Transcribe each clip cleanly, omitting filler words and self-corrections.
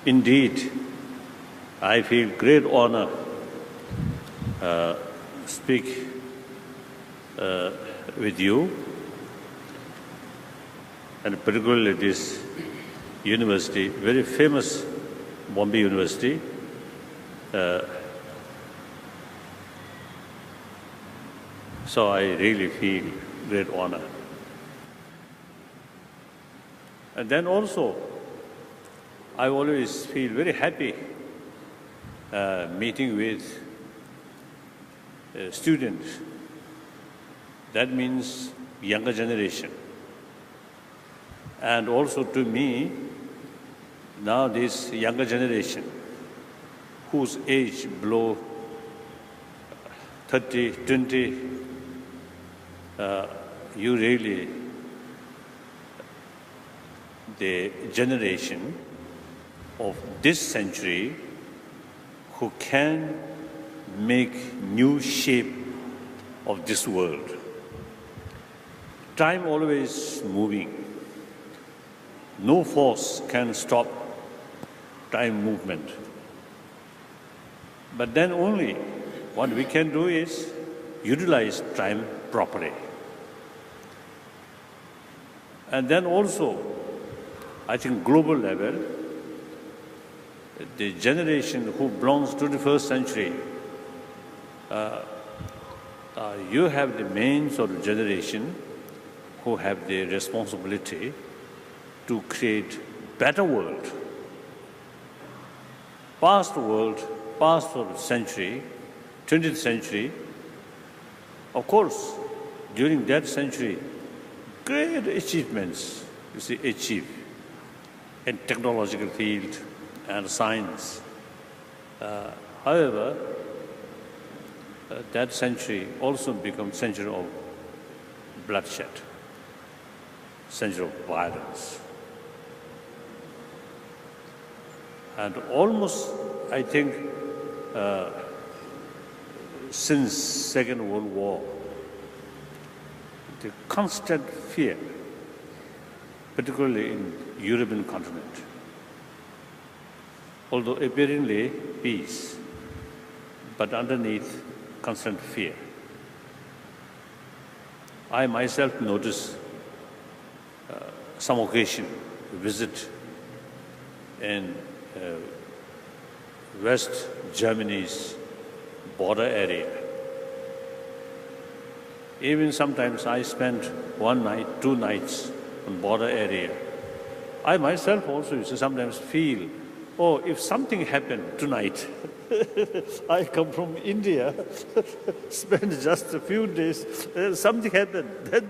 Indeed, I feel great honor speak with you, and particularly this university, very famous Mumbai University. So I really feel great honor. And then also, I always feel very happy meeting with students. That means younger generation. And also to me, now this younger generation, whose age below 30, 20, you really, the generation of this century who can make new shape of this world. Time always moving. No force can stop time movement. But then only what we can do is utilize time properly. And then also, I think global level, the generation who belongs to the 21st century, you have the main sort of generation who have the responsibility to create better world. Past world, past sort of century, 20th century, of course, during that century, great achievements, you see, achieved in technological field and science. However, that century also became century of bloodshed, century of violence. And almost, I think, since Second World War, the constant fear, particularly in European continent, although apparently peace, but underneath constant fear. I myself noticed some occasion visit in West Germany's border area. Even sometimes I spent one night, 2 nights on border area. I myself also used to sometimes feel, oh, if something happened tonight, I come from India, spend just a few days, something happened. Then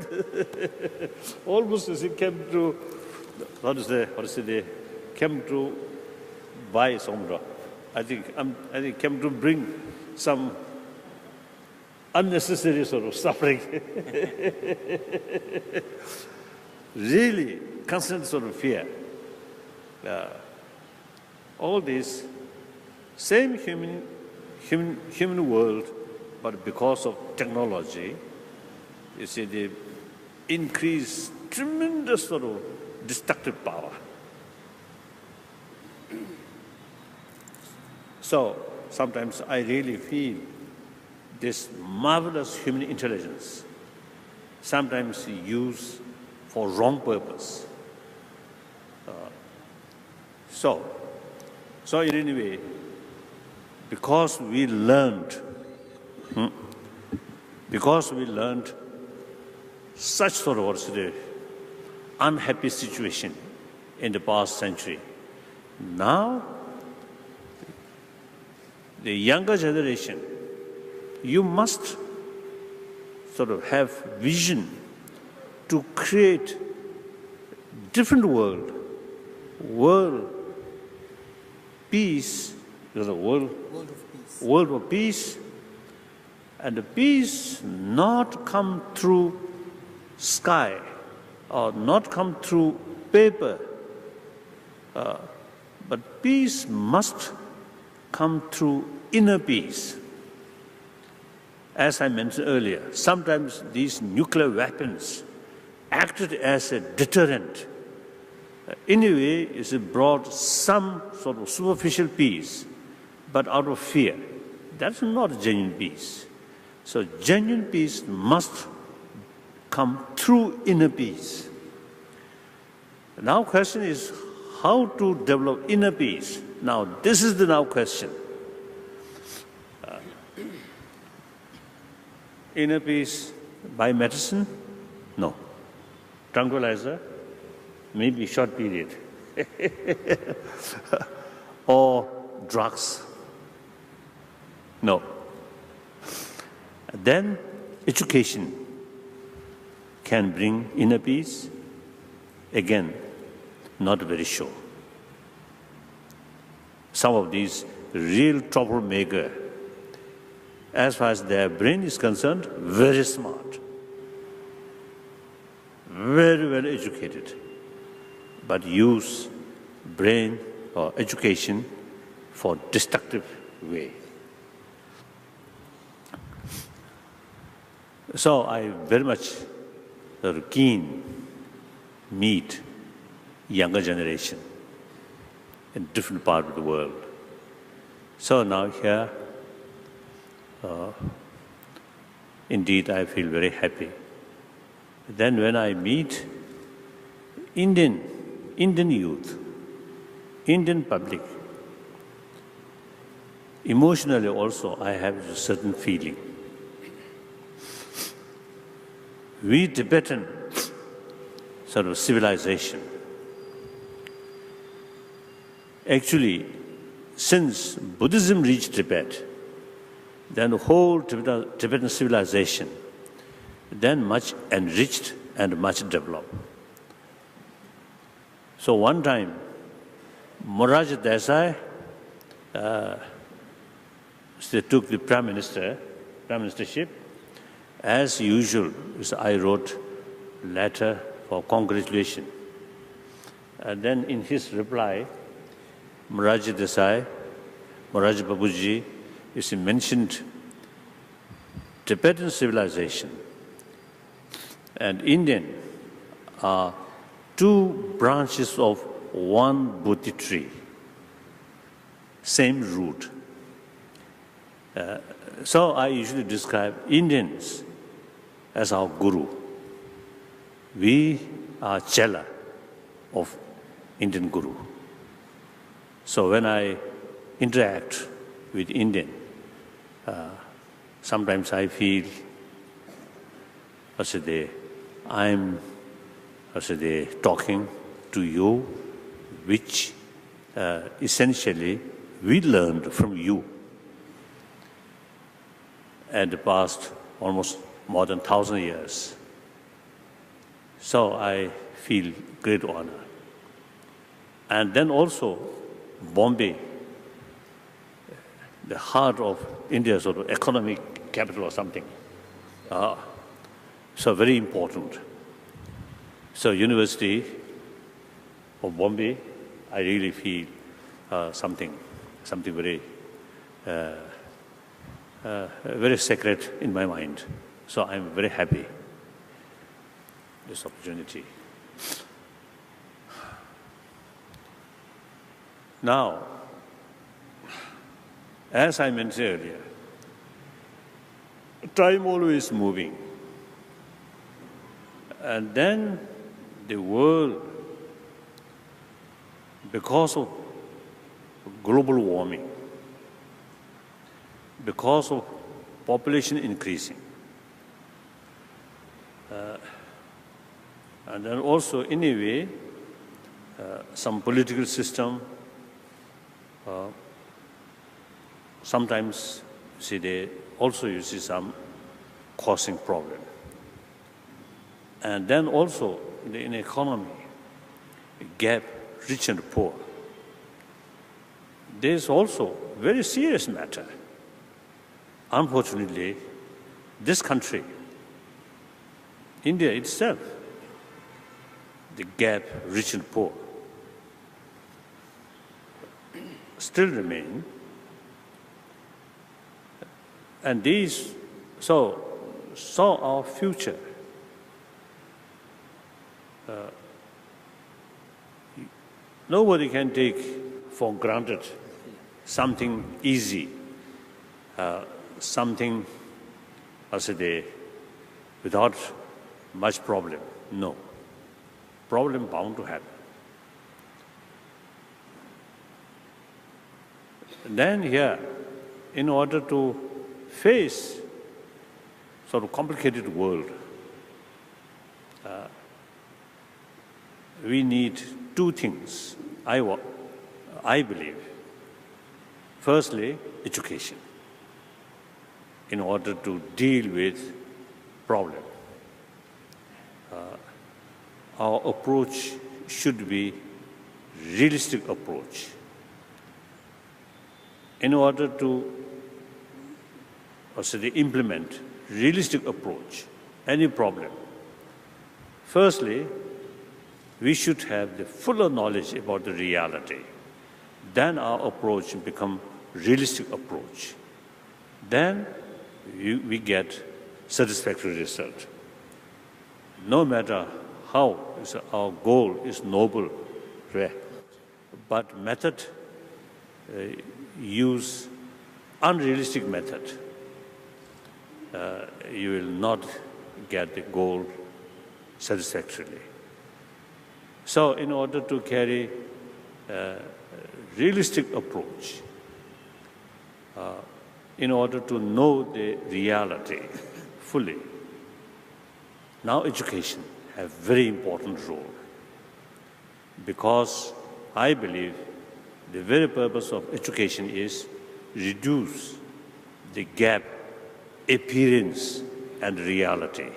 almost as it came to, came to buy Somra. I think came to bring some unnecessary sort of suffering. Really, constant sort of fear. All this, same human world, but because of technology, you see, the increased tremendous sort of destructive power. So sometimes I really feel this marvelous human intelligence, sometimes used for wrong purpose. So in any way, because we learned such sort of unhappy situation in the past century, now the younger generation, you must sort of have vision to create different world peace, world of peace, and the peace not come through sky or not come through paper, but peace must come through inner peace. As I mentioned earlier, sometimes these nuclear weapons acted as a deterrent In a way, it's brought some sort of superficial peace, but out of fear. That's not genuine peace. So genuine peace must come through inner peace. Now question is how to develop inner peace. Now this is the now question. Inner peace by medicine? No. Tranquilizer? Maybe short period. Or drugs? No. Then education can bring inner peace. Again, not very sure. Some of these real troublemaker, as far as their brain is concerned, very smart, very well educated, but use brain or education for destructive way. So I very much keen meet younger generation in different parts of the world. So now here, indeed I feel very happy. Then when I meet Indian youth, Indian public, emotionally also I have a certain feeling. We Tibetan sort of civilization, actually, since Buddhism reached Tibet, then the whole Tibetan civilization, then much enriched and much developed. So one time, Morarji Desai, they took the prime ministership. As usual, I wrote letter for congratulation. And then in his reply, Morarji Desai, Morarji Babuji, he mentioned Tibetan civilization and Indian are two branches of one Bodhi tree, same root. So I usually describe Indians as our guru. We are chela of Indian guru. So when I interact with Indian, sometimes I feel, I'm talking to you, which essentially we learned from you at the past almost more than 1,000 years. So I feel great honor. And then also Bombay, the heart of India's sort of economic capital or something. So very important. So University of Bombay, I really feel something very, very sacred in my mind. So I'm very happy this opportunity. Now, as I mentioned earlier, time always moving. And then the world, because of global warming, because of population increasing, and then also in a way, some political system, sometimes they also you see some causing problem. And then also in the economy, gap, rich and poor. There's also very serious matter. Unfortunately, this country, India itself, the gap, rich and poor, still remain. And these, so our future, Nobody can take for granted something easy, something, without much problem. No. Problem bound to happen. Then here, in order to face sort of complicated world, we need two things, I believe. Firstly, education, in order to deal with problem. Our approach should be realistic approach. In order to implement realistic approach, any problem, firstly, we should have the fuller knowledge about the reality. Then our approach become realistic approach. Then we get satisfactory result. No matter how our goal is noble, but method use unrealistic method, you will not get the goal satisfactorily. So in order to carry a realistic approach, in order to know the reality fully, now education have very important role, because I believe the very purpose of education is reduce the gap, appearance and reality.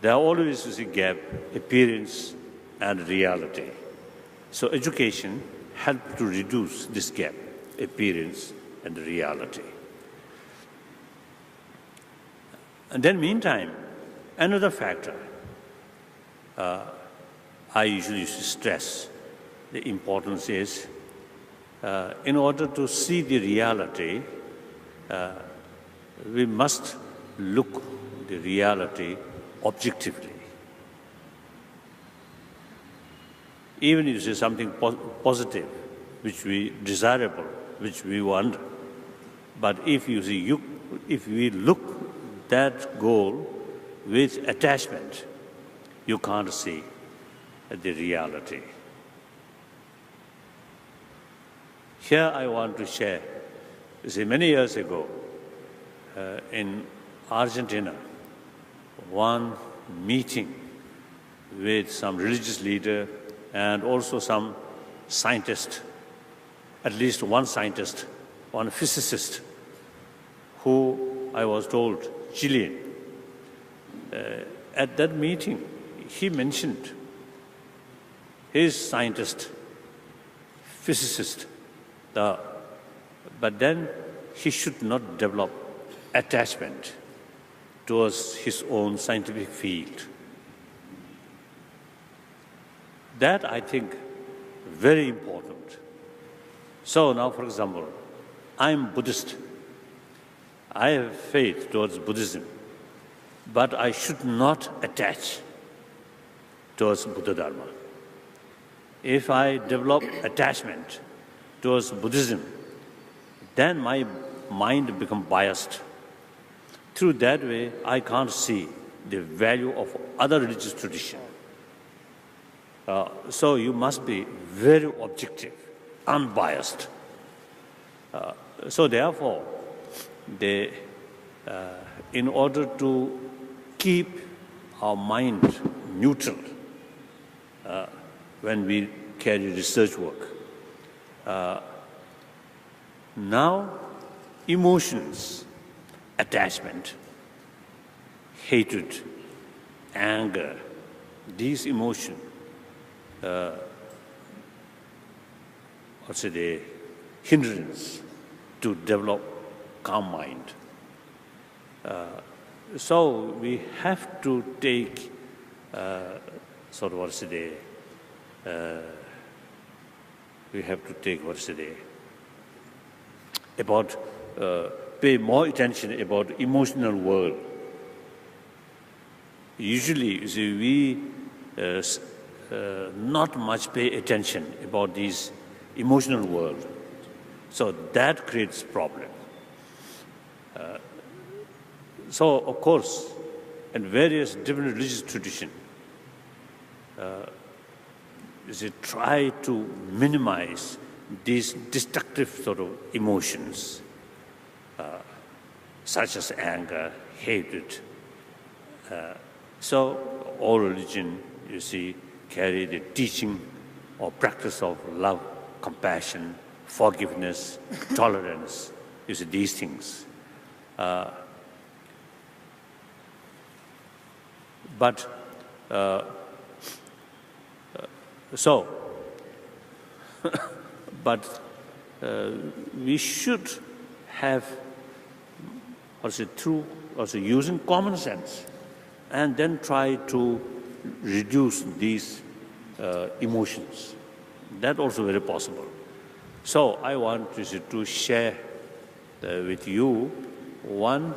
There always is a gap, appearance and reality. So education helps to reduce this gap, appearance and reality. And then meantime, another factor I usually used to stress the importance is, in order to see the reality, we must look the reality objectively. Even if it is something positive, which we desirable, which we want, but if we look that goal with attachment, you can't see the reality. Here I want to share, many years ago, in Argentina, one meeting with some religious leader and also some scientist, at least one scientist, one physicist, who I was told, Chilean. At that meeting, he mentioned his scientist, physicist, but then he should not develop attachment towards his own scientific field. That, I think, very important. So now, for example, I'm Buddhist. I have faith towards Buddhism, but I should not attach towards Buddha Dharma. If I develop attachment towards Buddhism, then my mind becomes biased. Through that way, I can't see the value of other religious tradition. So you must be very objective, unbiased. So therefore, in order to keep our mind neutral when we carry research work, now emotions, attachment, hatred, anger, these emotions, the hindrance to develop calm mind. So we have to take pay more attention about emotional world. Usually, we not much pay attention about these emotional world. So that creates problem. So of course, in various different religious traditions, they try to minimize these destructive sort of emotions, such as anger, hatred. So all religion, you see, carry the teaching or practice of love, compassion, forgiveness, tolerance. You see these things. But we should have also using common sense, and then try to reduce these emotions. That also very possible. So I want to share with you one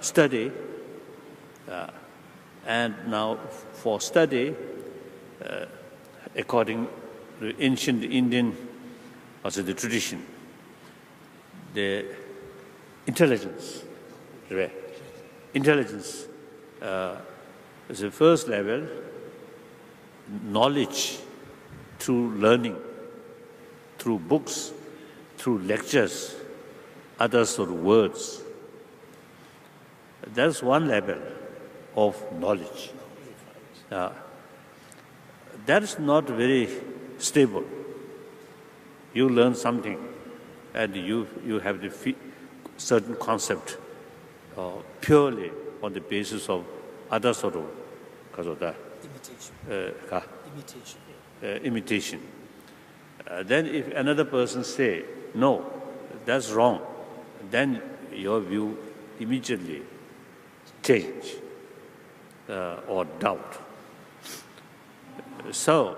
study. And now for study, according to ancient Indian, also the tradition, the intelligence is the first level, knowledge through learning, through books, through lectures, others sort of words. That's one level of knowledge. That's not very stable. You learn something and you have the certain concept purely on the basis of other sort of imitation. Then if another person say, no, that's wrong, then your view immediately change or doubt. So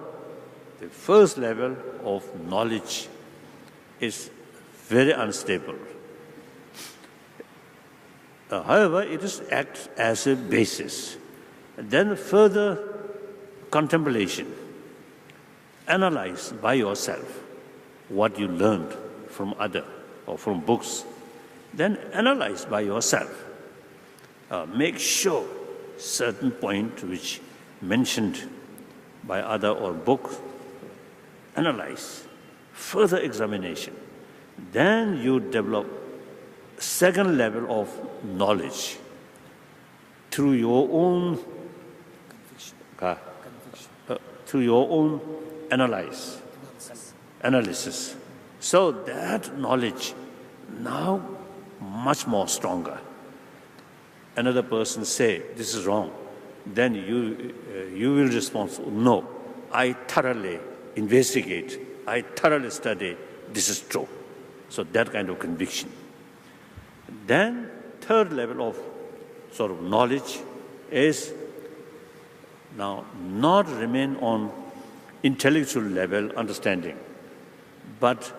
the first level of knowledge is very unstable. However, it is acts as a basis. Then further contemplation, analyze by yourself what you learned from other or from books. Then analyze by yourself. Make sure certain point which mentioned by other or book, analyze, further examination. Then you develop second level of knowledge through your own analysis. So that knowledge now much more stronger. Another person say this is wrong, then you will respond, no, I thoroughly investigate, I thoroughly study, this is true. So that kind of conviction. Then third level of sort of knowledge is now not remain on intellectual level understanding, but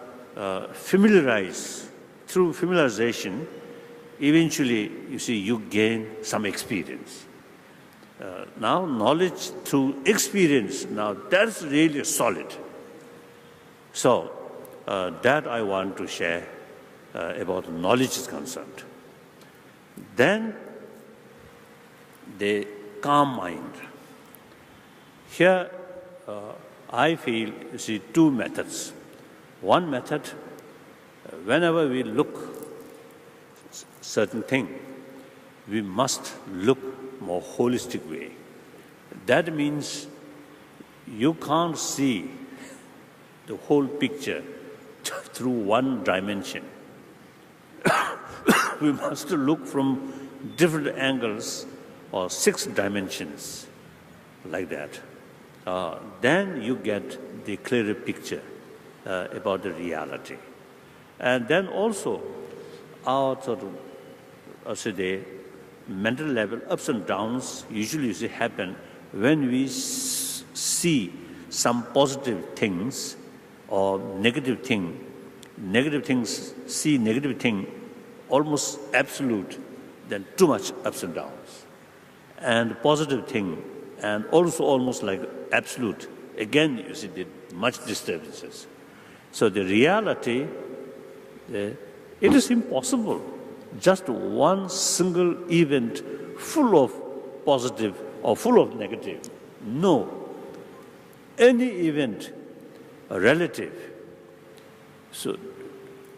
familiarize. Through familiarization, eventually, you see, you gain some experience. Now, knowledge through experience, now that's really solid. So, that I want to share about knowledge is concerned. Then, the calm mind. Here, I feel, you see, two methods. One method, whenever we look certain thing, we must look more holistic way. That means you can't see the whole picture through one dimension. We must look from different angles or 6 dimensions, like that. Then you get the clearer picture about the reality. And then also our sort of, the mental level ups and downs usually happen when we see some positive things or negative thing. Negative things, see negative thing almost absolute, then too much ups and downs. And positive thing, and also almost like absolute. Again, you see, the much disturbances. So the reality, it is impossible. Just one single event full of positive or full of negative. No. Any event, relative. So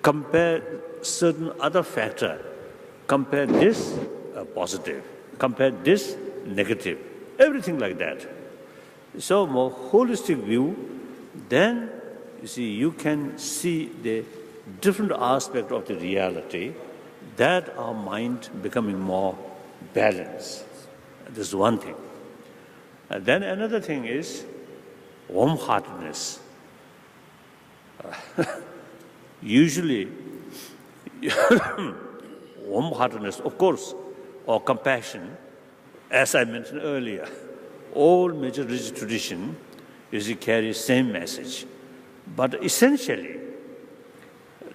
compare certain other factor. Compare this positive. Compare this negative. Everything like that. So more holistic view, then you see you can see the different aspect of the reality that our mind becoming more balanced. This is one thing. And then another thing is warm-heartedness. Usually, warm-heartedness, of course, or compassion, as I mentioned earlier, all major religious tradition usually carry same message. But essentially,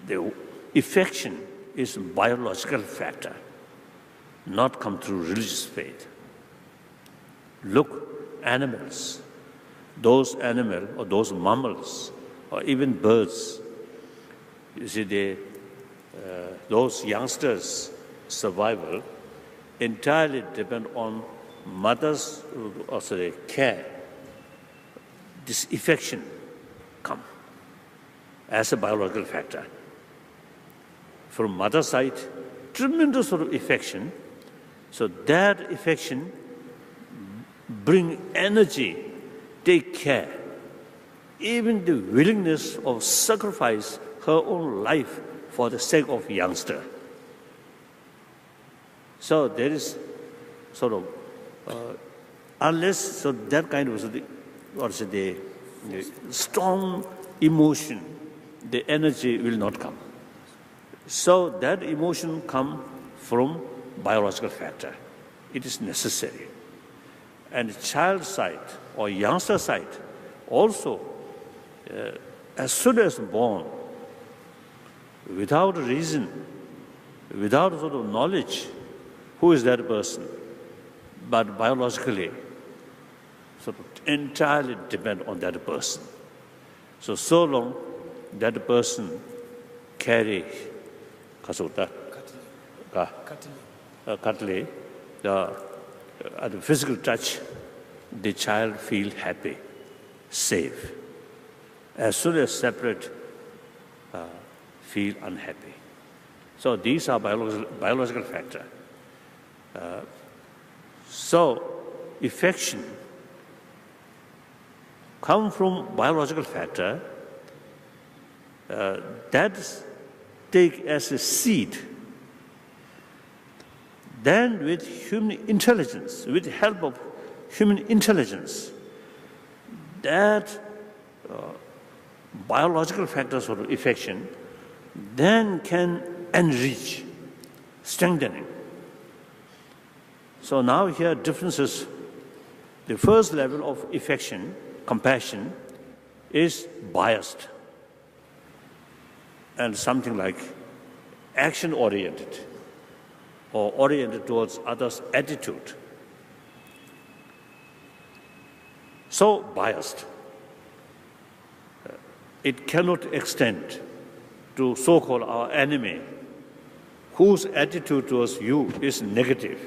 the affection is a biological factor, not come through religious faith. Look, animals, those animals or those mammals or even birds, you see, those youngsters' survival entirely depend on mother's care. This affection come as a biological factor. From mother's side, tremendous sort of affection. So that affection bring energy, take care, even the willingness of sacrifice her own life for the sake of youngster. So there is sort of, unless so that kind of the strong emotion, the energy will not come. So that emotion come from biological factor. It is necessary. And child side or youngster side also, as soon as born, without reason, without sort of knowledge, who is that person? But biologically, sort of entirely depend on that person. So long that person carry cuddly, at the physical touch, the child feel happy, safe. As soon as separate, feel unhappy. So these are biological factor. So affection come from biological factor that take as a seed. Then with human intelligence, with the help of human intelligence, that biological factors of affection then can enrich, strengthening. So now here differences. The first level of affection, compassion, is biased and something like action-oriented or oriented towards others' attitude. So biased. It cannot extend to so-called our enemy, whose attitude towards you is negative,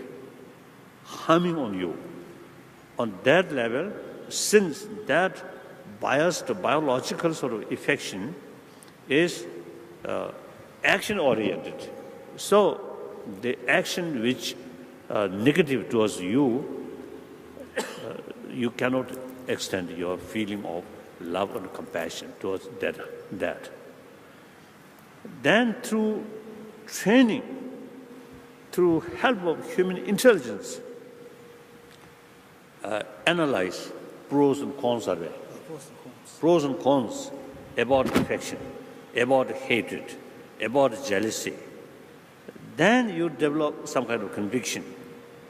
harming on you. On that level, since that biased biological sort of affection is action-oriented, so the action which negative towards you, you cannot extend your feeling of love and compassion towards that. Then through training, through help of human intelligence, analyze pros and cons of it. Pros and cons about affection, about hatred, about jealousy. Then you develop some kind of conviction,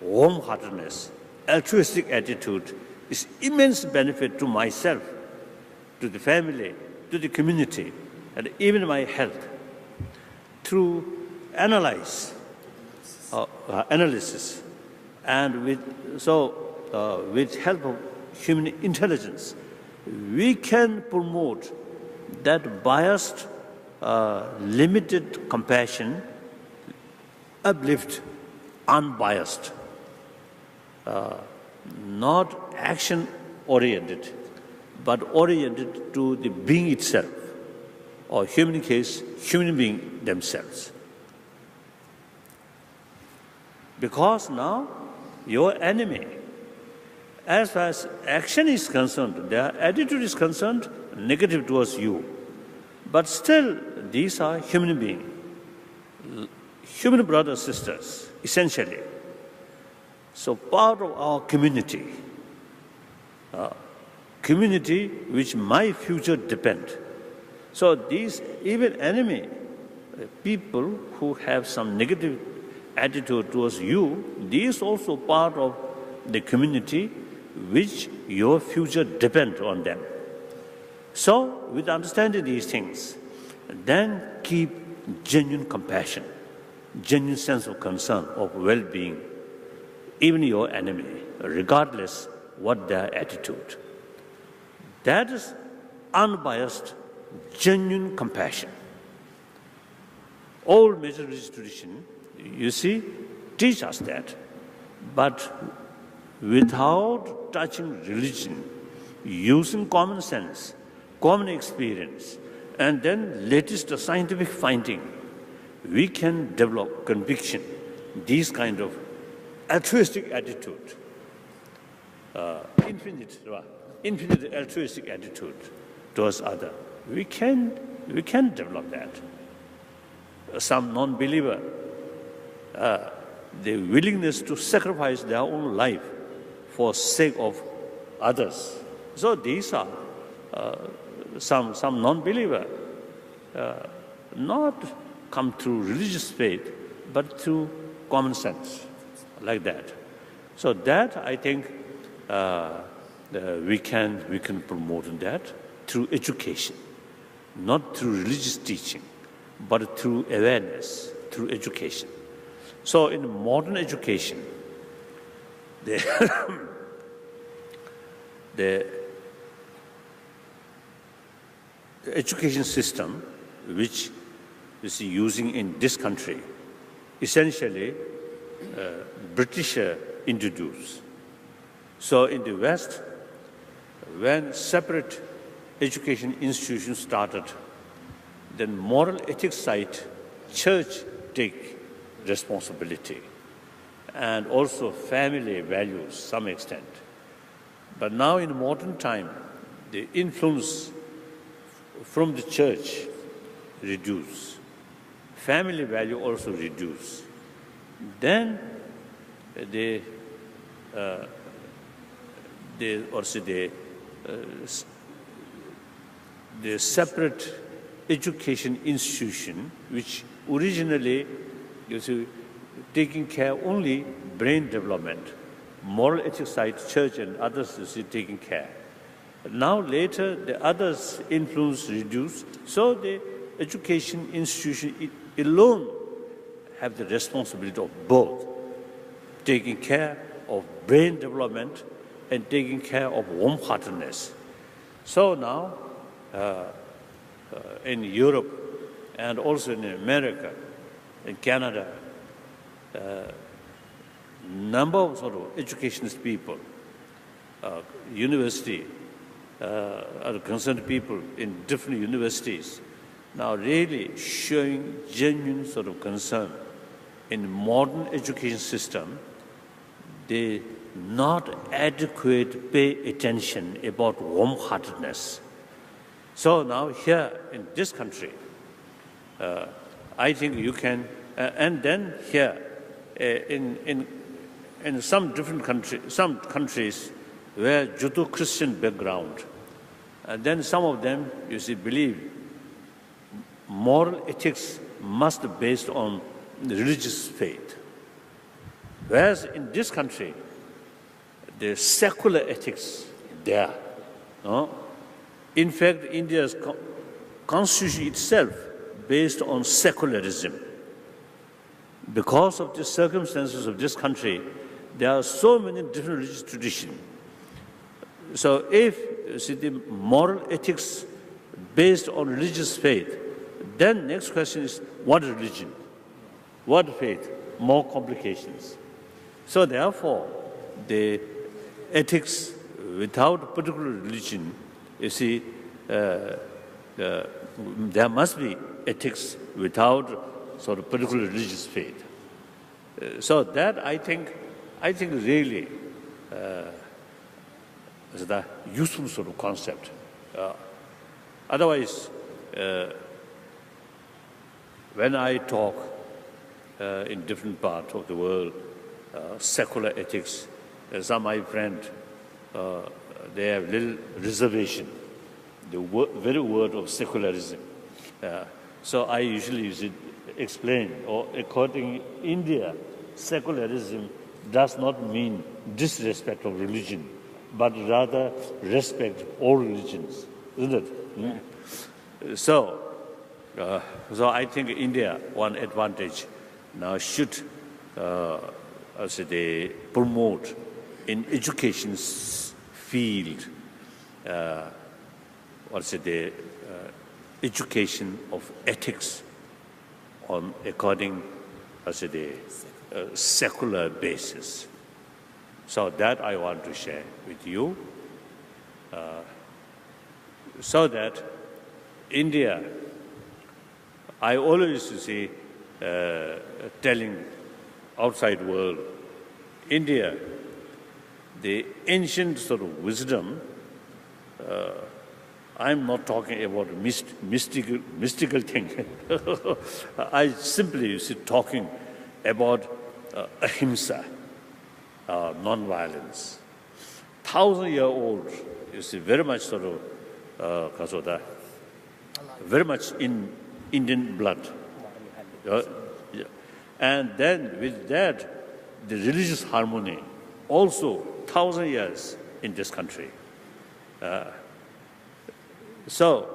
warm-heartedness, altruistic attitude is immense benefit to myself, to the family, to the community, and even my health. Through analysis, and with help of human intelligence, we can promote that biased, limited compassion, uplift unbiased, not action-oriented, but oriented to the being itself, or human case, human being themselves. Because now, your enemy, as far as action is concerned, their attitude is concerned, negative towards you. But still, these are human beings, human brothers, sisters, essentially. So part of our community, community which my future depend. So these, even enemy, people who have some negative attitude towards you, these also part of the community which your future depend on them. So, with understanding these things, then keep genuine compassion, genuine sense of concern, of well-being, even your enemy, regardless what their attitude. That is unbiased, genuine compassion. All major religious tradition, you see, teach us that. But without touching religion, using common sense, common experience, and then latest scientific finding, we can develop conviction, these kind of altruistic attitude, infinite altruistic attitude towards others. We can develop that. Some non-believer, the willingness to sacrifice their own life for sake of others. So these are some non-believer, not come through religious faith, but through common sense, like that. So that, I think, we can promote that through education, not through religious teaching, but through awareness, through education. So in modern education, the education system which is using in this country, essentially British introduced. So in the West, when separate education institutions started, then moral ethics side, church take responsibility, and also family values some extent. But now in modern time, the influence from the church reduce, family value also reduce. Then the separate education institution, which originally, you see, taking care only brain development, moral ethics side, church and others, you see, taking care. Now later, the others' influence reduced, so the education institution alone have the responsibility of both, taking care of brain development and taking care of warm-heartedness. So now, in Europe and also in America, in Canada, number of sort of educationist people, university, other concerned people in different universities, now really showing genuine sort of concern in modern education system. They not adequate pay attention about warm-heartedness. So now here in this country, I think you can, and then here in some different countries, some countries where Judeo-Christian background, and then some of them, you see, believe moral ethics must be based on religious faith. Whereas in this country, the secular ethics there. In fact, India's constitution itself based on secularism. Because of the circumstances of this country, there are so many different religious traditions. So if you see the moral ethics based on religious faith, then next question is what religion? What faith? More complications. So therefore, the ethics without particular religion, you see, there must be ethics without sort of particular religious faith. So that I think really is the useful sort of concept. Otherwise, when I talk in different parts of the world, secular ethics, some of my friends, they have little reservation, the very word of secularism. So I usually explain, or according to India, secularism does not mean disrespect of religion, but rather respect all religions, isn't it? Mm. So I think India, one advantage now should they promote in education field, education of ethics on according secular basis. So that I want to share with you, so that India, I always see telling outside world, India, the ancient sort of wisdom, I'm not talking about mystical thing. I simply talking about ahimsa, non-violence. 1,000-year-old, you see, very much sort of, very much in Indian blood. And then with that, the religious harmony, also 1,000 years in this country. So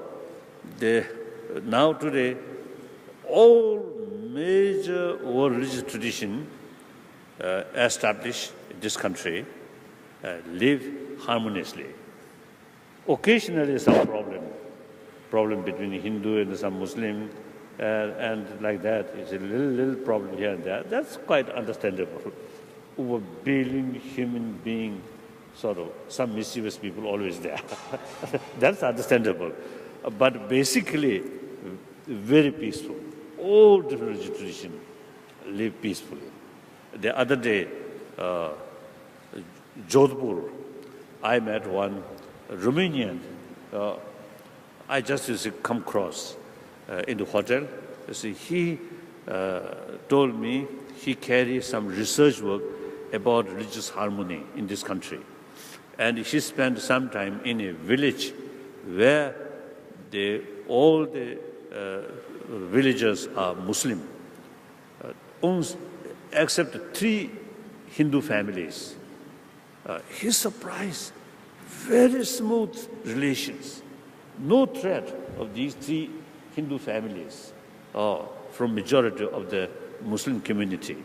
now today, all major world religious tradition established in this country live harmoniously. Occasionally some problem between Hindu and some Muslim, and like that, it's a little problem here and there. That's quite understandable. Over a billion human beings, sort of, some mischievous people always there. That's understandable. But basically, very peaceful. All different religious traditions live peacefully. The other day, Jodhpur, I met one Romanian. I just used to come across in the hotel. You see, he told me he carries some research work about religious harmony in this country. And he spent some time in a village where all the villagers are Muslim, except 3 Hindu families. He's surprised. Very smooth relations. No threat of these 3 Hindu families from majority of the Muslim community.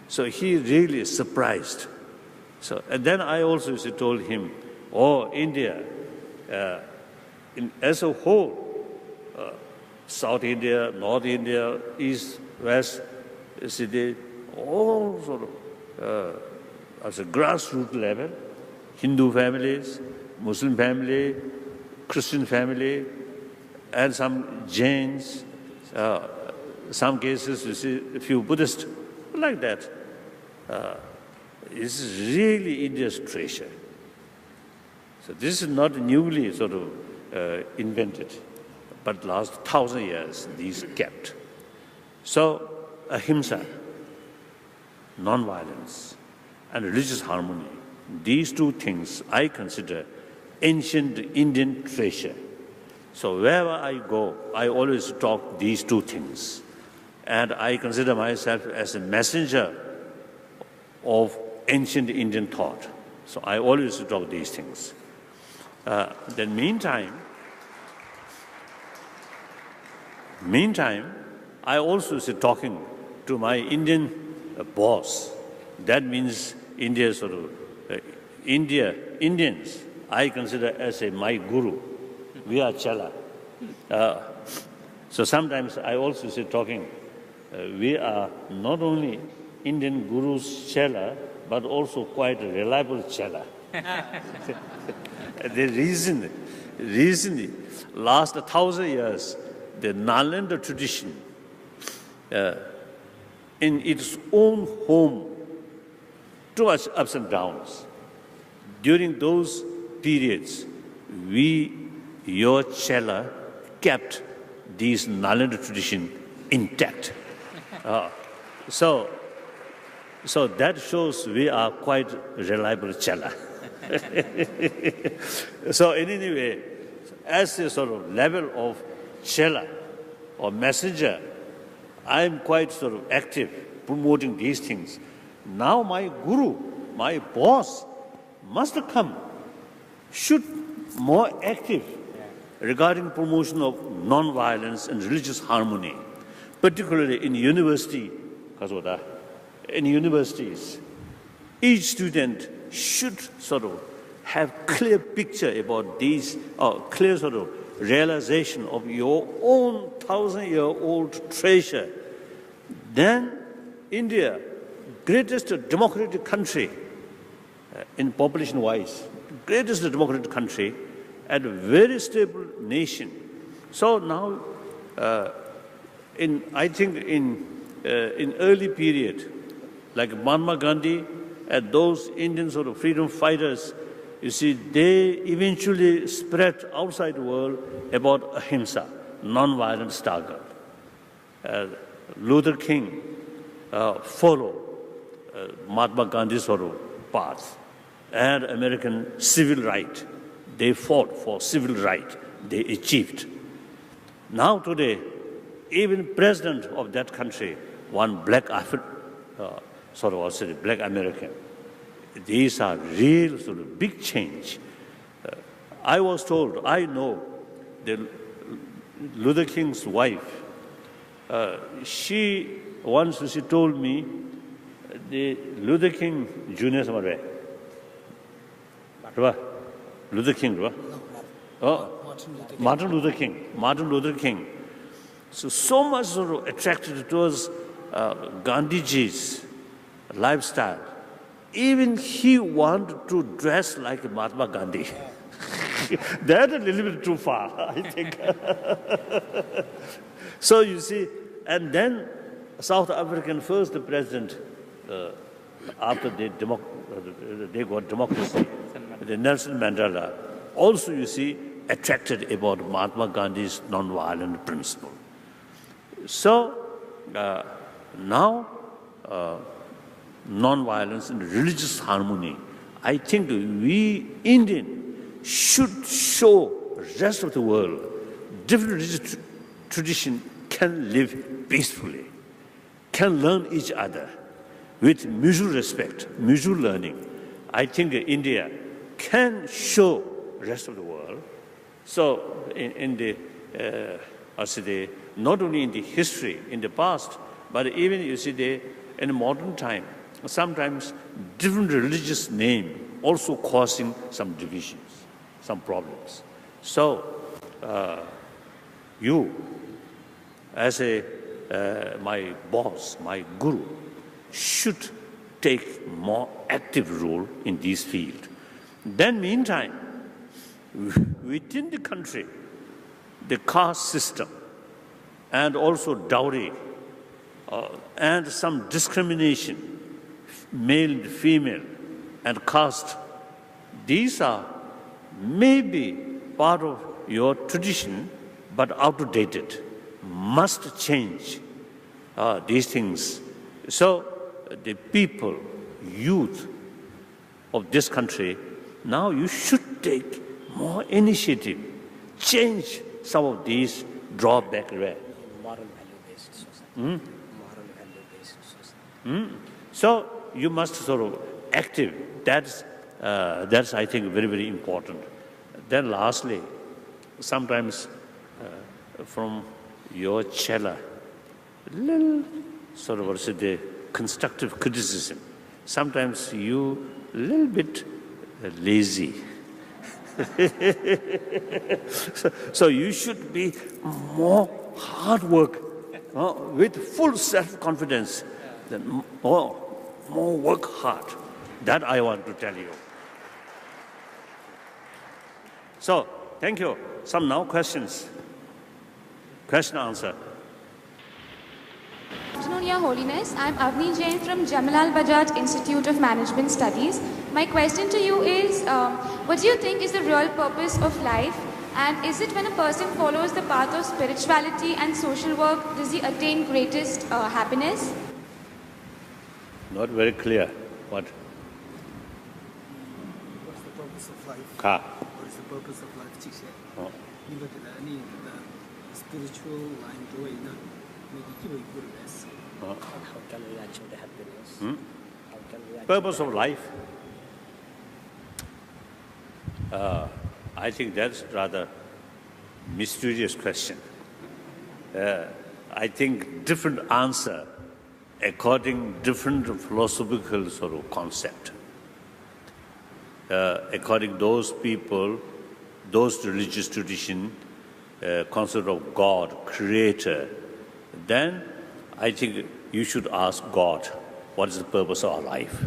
So he really is surprised. So, and then I also told him, India, as a whole, South India, North India, East, West, they all sort of, as a grassroots level, Hindu families, Muslim family, Christian family, and some Jains, some cases you see a few Buddhists, like that. It's really India's treasure. So this is not newly sort of invented, but last 1,000 years these kept. So ahimsa, non-violence, and religious harmony, these 2 things I consider ancient Indian treasure. So wherever I go, I always talk these 2 things. And I consider myself as a messenger of ancient Indian thought. So I always talk these things. Then meantime, I also talking to my Indian boss. That means India Indians I consider as my guru. We are Chela. So sometimes I also say talking, we are not only Indian Guru's Chela, but also quite a reliable Chela. The reason, last 1,000 years, the Nalanda tradition, in its own home, too much ups and downs. During those periods, your Chela, kept these Nalanda tradition intact. So that shows we are quite reliable Chela. So in any way, as a sort of level of Chela or messenger, I am quite sort of active promoting these things. Now my guru, my boss, must come, should more active regarding promotion of non-violence and religious harmony, particularly in universities. Each student should sort of have clear picture about these, clear sort of realization of your own 1,000-year-old treasure. Then India, greatest democratic country in population-wise, greatest democratic country, and a very stable nation. So now, I think in early period, like Mahatma Gandhi and those Indian sort of freedom fighters, you see, they eventually spread outside the world about ahimsa, non-violent struggle. Luther King followed Mahatma Gandhi's sort of path, and American civil right. They fought for civil right. They achieved. Now today, even president of that country, one black black American. These are real sort of big change. I was told, I know, that Luther King's wife, she told me, the Luther King Jr. Samarve. Luther King, Martin Luther King. So much sort of attracted towards Gandhiji's lifestyle. Even he wanted to dress like Mahatma Gandhi. That's a little bit too far, I think. So you see, and then South African first president, after they got democracy, the Nelson Mandela, also you see, attracted about Mahatma Gandhi's non-violent principle. So now, non-violence and religious harmony, I think we Indian should show rest of the world different religious tradition can live peacefully, can learn each other with mutual respect, mutual learning. I think India can show rest of the world. So not only in the history, in the past, but even you see in modern time, sometimes different religious name also causing some divisions, some problems. So you, as my boss, my guru, should take more active role in this field. Then meantime, within the country, the caste system and also dowry and some discrimination, male and female and caste, these are maybe part of your tradition but outdated, must change these things. So the people, youth of this country, now you should take more initiative, change some of these drawback. Moral value-based society. Moral value-based society. So you must sort of active. That's I think very, very important. Then lastly, sometimes from your Chela, little sort of the constructive criticism. Sometimes you a little bit lazy. So you should be more hard work, with full self-confidence, then more work hard. That I want to tell you. So, thank you. Some now questions. Question answer. Good afternoon, Your Holiness. I'm Avni Jain from Jamalal Bajaj Institute of Management Studies. My question to you is, what do you think is the real purpose of life? And is it when a person follows the path of spirituality and social work, does he attain greatest happiness? Not very clear. What? What's the purpose of life? Ka. What is the purpose of life? Chiche. Oh. You look at any spiritual line to it, maybe give a good rest. How can we achieve the happiness? How can we achieve Purpose of life? I think that's rather mysterious question. I think different answer according different philosophical sort of concept. According those people, those religious tradition, concept of God, creator, then I think you should ask God, what is the purpose of our life?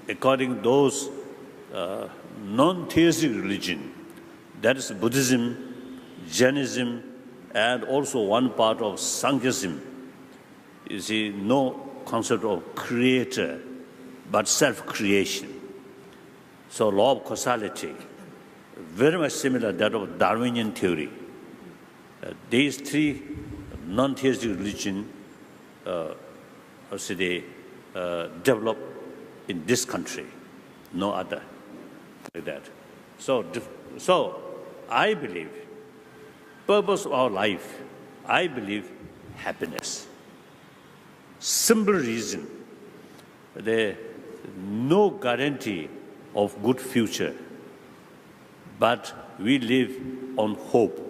According those non-theistic religion, that is Buddhism, Jainism, and also one part of Sankhyaism, you see, no concept of creator, but self-creation. So law of causality, very much similar to that of Darwinian theory. These three non-theistic religion develop in this country, no other like that. So I believe, purpose of our life, I believe happiness. Simple reason, there no guarantee of good future, but we live on hope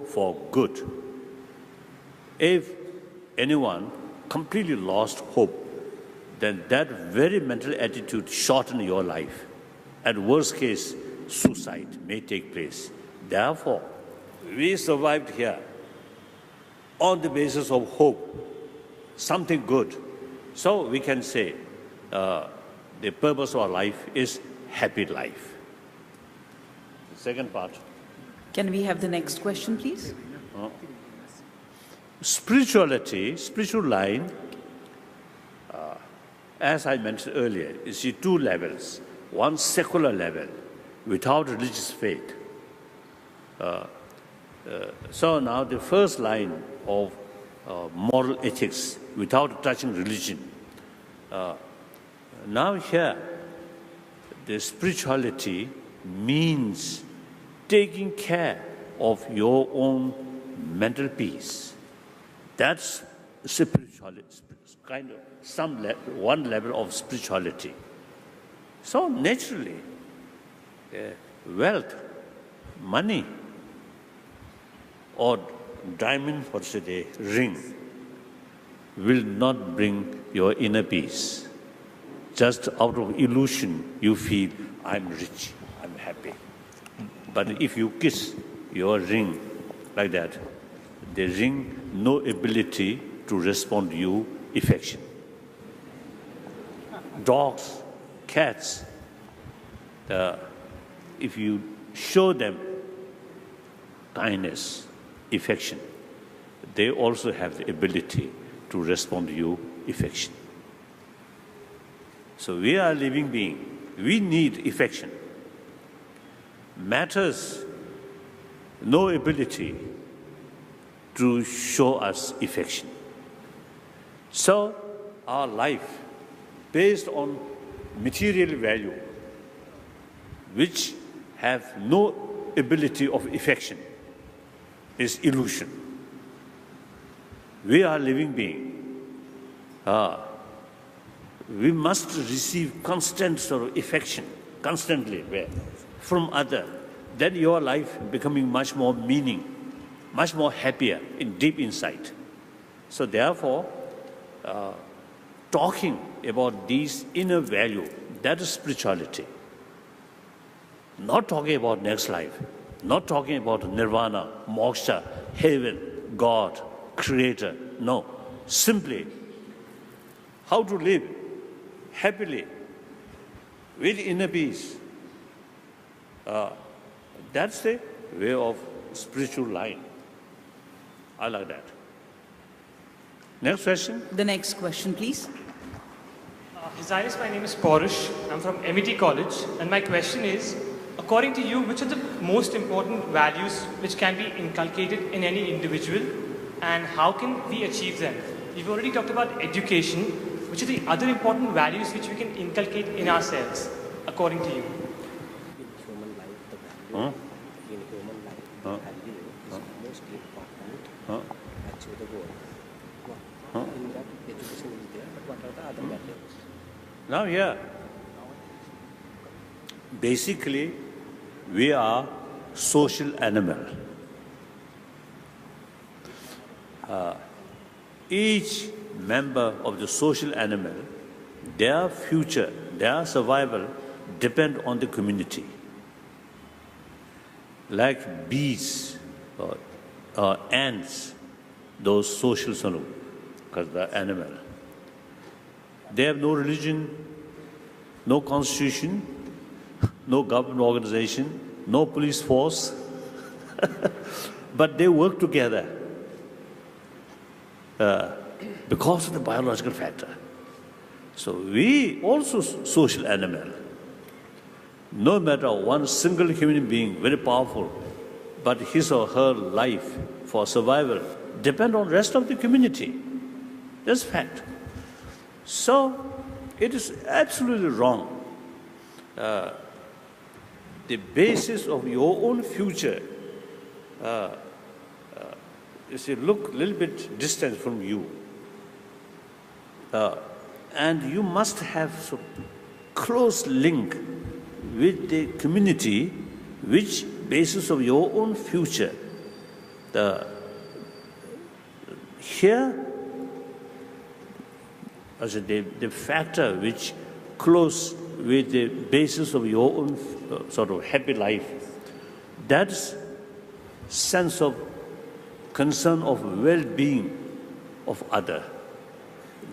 for good. If anyone completely lost hope, then that very mental attitude shorten your life. At worst case, suicide may take place. Therefore, we survived here on the basis of hope, something good. So we can say the purpose of our life is happy life. The second part. Can we have the next question, please? Spirituality, spiritual line, as I mentioned earlier, you see two levels. One secular level, without religious faith. So now the first line of moral ethics, without touching religion. Now here, the spirituality means taking care of your own mental peace. That's spirituality, kind of one level of spirituality. So naturally, wealth, money, or diamond, ring, will not bring your inner peace. Just out of illusion, you feel, I'm rich, I'm happy. But if you kiss your ring like that, the ring no ability to respond to you affection. Dogs, cats, if you show them kindness, affection, they also have the ability to respond to you affection. So we are living being. We need affection. Matters no ability to show us affection. So our life, based on material value, which have no ability of affection, is illusion. We are living being. We must receive constant sort of affection, constantly from other. Then your life becoming much more meaning, much more happier in deep insight. So therefore, talking about these inner value, that is spirituality. Not talking about next life, not talking about nirvana, moksha, heaven, God, creator. No, simply how to live happily with inner peace. That's the way of spiritual line. I like that. Next question. The next question, please. His Highness, my name is Porish. I'm from MET College, and my question is, according to you, which are the most important values which can be inculcated in any individual, and how can we achieve them? You've already talked about education. Which are the other important values which we can inculcate in ourselves, according to you? In human life, the value, in human life, the value is most important to achieve the goal. In that, education is there, but what are the other values? Now here, basically, we are social animal. Each member of the social animal, their future, their survival depend on the community. Like bees or ants, those social sonu, because the animal. They have no religion, no constitution, no government organization, no police force, but they work together. Because of the biological factor. So we also social animal. No matter one single human being, very powerful, but his or her life for survival depend on the rest of the community. That's fact. So it is absolutely wrong. The basis of your own future is to look a little bit distant from you. And you must have some close link with the community, which basis of your own future. Here, as the factor which close with the basis of your own sort of happy life, that's sense of concern of well-being of other.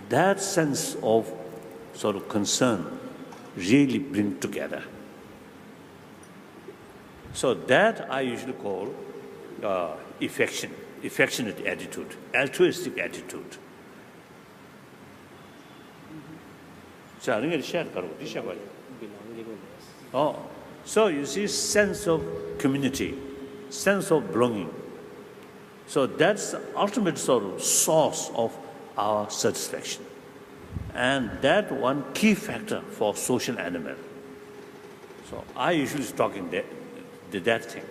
That sense of sort of concern really bring together. So that I usually call affectionate attitude, altruistic attitude. Oh, so you see sense of community, sense of belonging. So that's the ultimate sort of source of our satisfaction. And that one key factor for social animal. So I usually talk in that thing.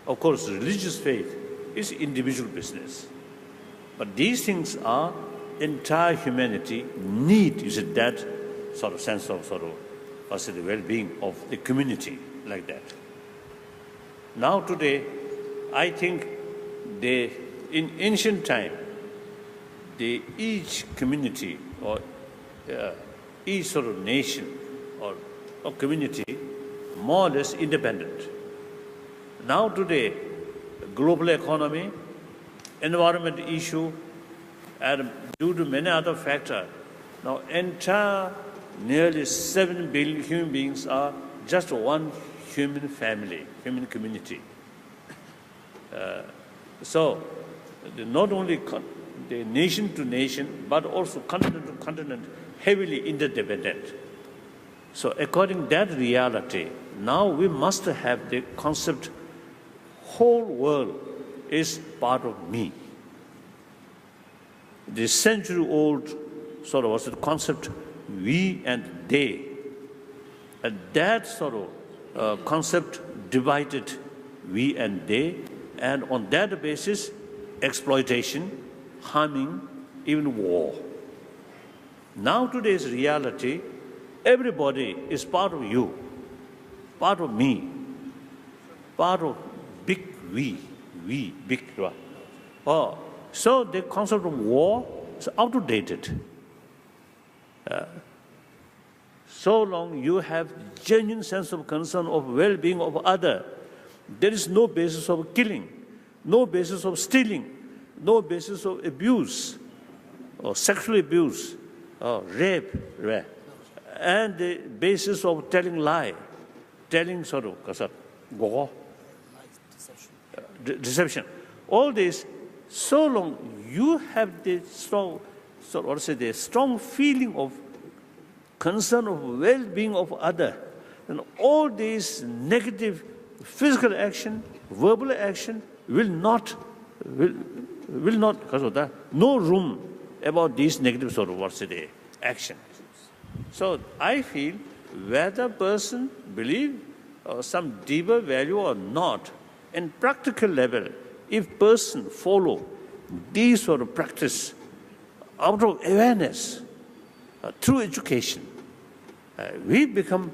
Of course, religious faith is individual business. But these things are entire humanity need, you see, that sort of sense of the well-being of the community like that. Now today, I think in ancient time, each community or each sort of nation or community more or less independent. Now today, global economy, environment issue, and due to many other factors, now entire nearly 7 billion human beings are just one human family, human community. So not only the nation to nation, but also continent to continent, heavily interdependent. So according to that reality, now we must have the concept, whole world is part of me. The century-old sort of was the concept, we and they. And that sort of concept divided we and they, and on that basis, exploitation, harming, even war. Now today's reality, everybody is part of you, part of me, part of big we, big. Oh, so the concept of war is outdated. So long you have genuine sense of concern of well-being of other, there is no basis of killing, no basis of stealing, no basis of abuse or sexual abuse or rape, and the basis of telling lie, telling sort of deception. All this, so long you have the strong, the strong feeling of concern of well-being of other, and all these negative physical action, verbal action will not, because of that, no room about these negative sort of action. So I feel whether person believe some deeper value or not, in practical level, if person follow these sort of practice out of awareness, through education, we become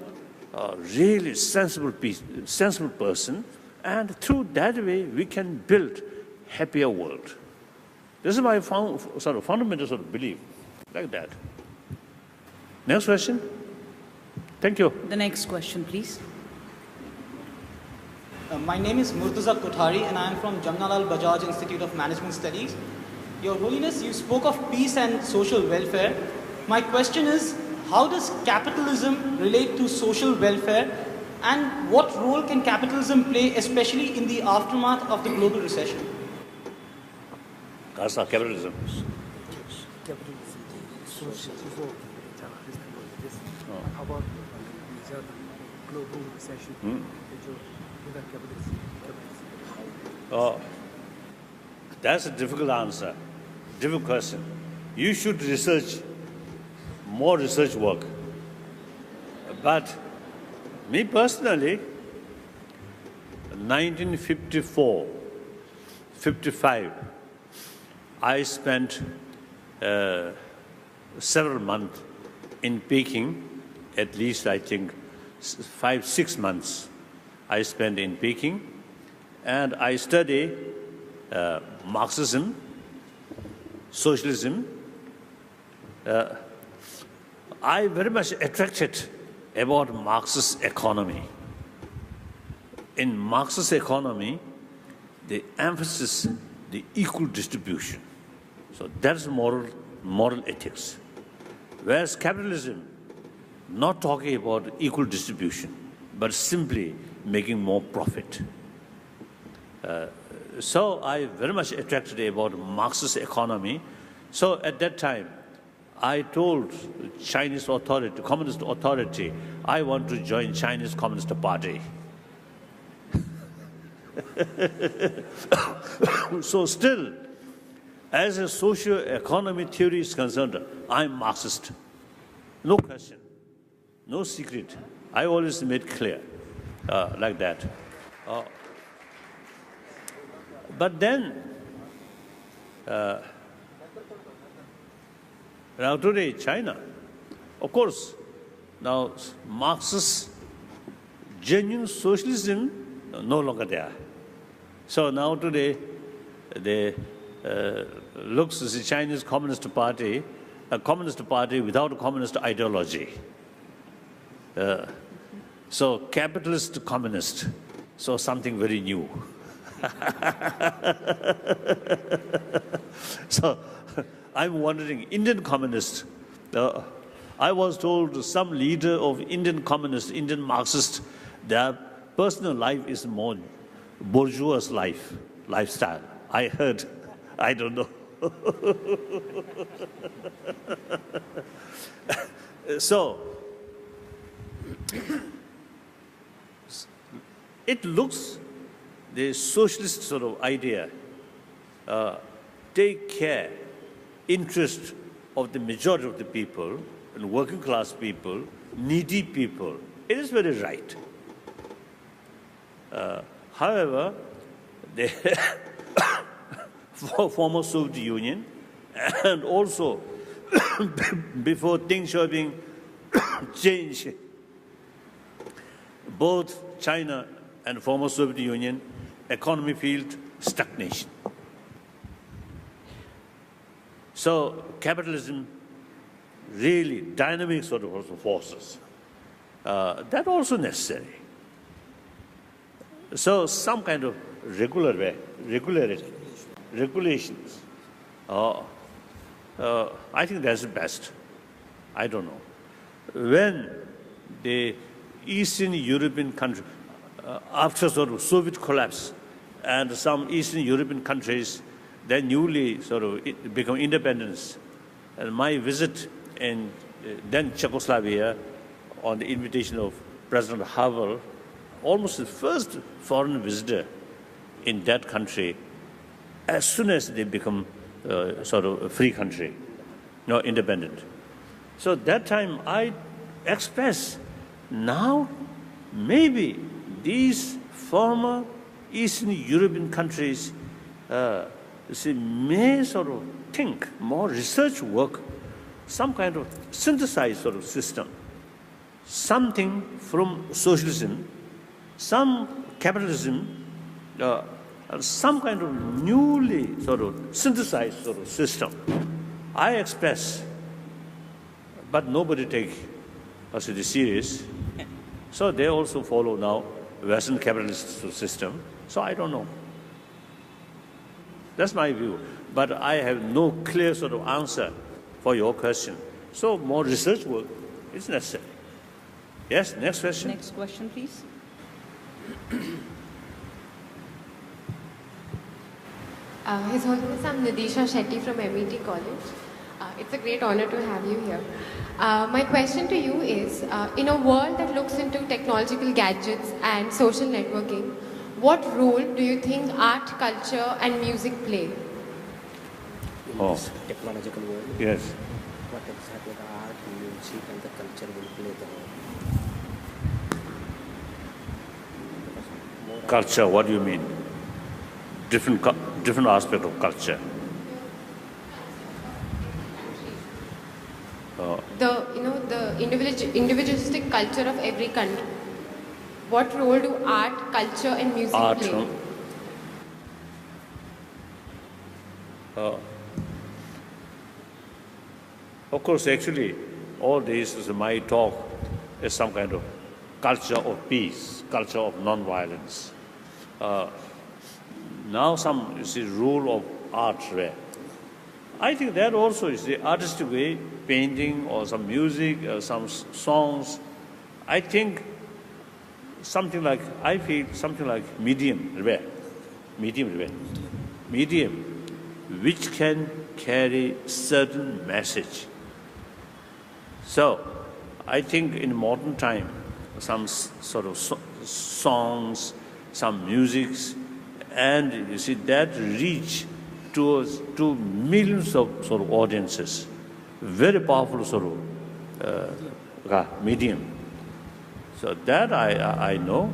a really sensible person, and through that way we can build happier world. This is my fundamental sort of belief, like that. Next question. Thank you. The next question, please. My name is Murtaza Kothari and I am from Jamnalal Bajaj Institute of Management Studies. Your Holiness, you spoke of peace and social welfare. My question is, how does capitalism relate to social welfare, and what role can capitalism play, especially in the aftermath of the global recession? That's our capitalism. How about global recession? Oh, that's a difficult answer, difficult question. You should research, more research work. But me personally, 1954, 55, I spent several months in Peking, at least I think 5-6 months I spent in Peking, and I studied Marxism, socialism. I very much attracted about Marxist economy. In Marxist economy, the emphasis the equal distribution. So that's moral ethics. Whereas capitalism, not talking about equal distribution, but simply making more profit. So I very much attracted about Marxist economy. So at that time, I told Chinese authority, Communist authority, I want to join Chinese Communist Party. So still, as a socio-economic theory is concerned, I'm Marxist. No question, no secret. I always made clear like that. But then, now today, China, of course, now Marxist genuine socialism no longer there. So now today, they looks as the Chinese Communist Party, a communist party without a communist ideology. So capitalist communist, so something very new. So I'm wondering, Indian communist, I was told some leader of Indian communist, Indian Marxist, their personal life is more bourgeois lifestyle. I heard, I don't know. So, it looks the socialist sort of idea, take care, interest of the majority of the people, and working class people, needy people. It is very right. However, the former Soviet Union, and also before things were being changed, both China and former Soviet Union, economy field stagnation. So capitalism really dynamic sort of forces. That also necessary. So some kind of regulations. I think that's the best. I don't know. When the Eastern European country, after sort of Soviet collapse, and some Eastern European countries, then newly sort of become independent. And my visit in then Czechoslovakia, on the invitation of President Havel, almost the first foreign visitor in that country, as soon as they become sort of a free country, independent. So that time I expressed, now maybe these former Eastern European countries may sort of think more research work, some kind of synthesized sort of system, something from socialism, some capitalism, some kind of newly sort of synthesized sort of system. I express, but nobody take us serious. So they also follow now Western capitalist system. So I don't know. That's my view. But I have no clear sort of answer for your question. So more research work is necessary. Yes, next question. Next question, please. His Holiness, I'm Nidisha Shetty from MET College. It's a great honor to have you here. My question to you is, in a world that looks into technological gadgets and social networking, what role do you think art, culture and music play? In this technological world, yes. What exactly the art, music and the culture will play the role? Culture, what do you mean? Different aspect of culture. The individualistic culture of every country. What role do art, culture and music play? Of course, actually, all this is my talk is some kind of culture of peace, culture of non-violence. Now some, rule of art, right? I think that also is the artistic way, painting or some music, some songs. I think I feel something like medium, which can carry certain message. So, I think in modern time, some sort of songs, some musics, and you see that reach to millions of sort of audiences. Very powerful sort of medium. So that I know.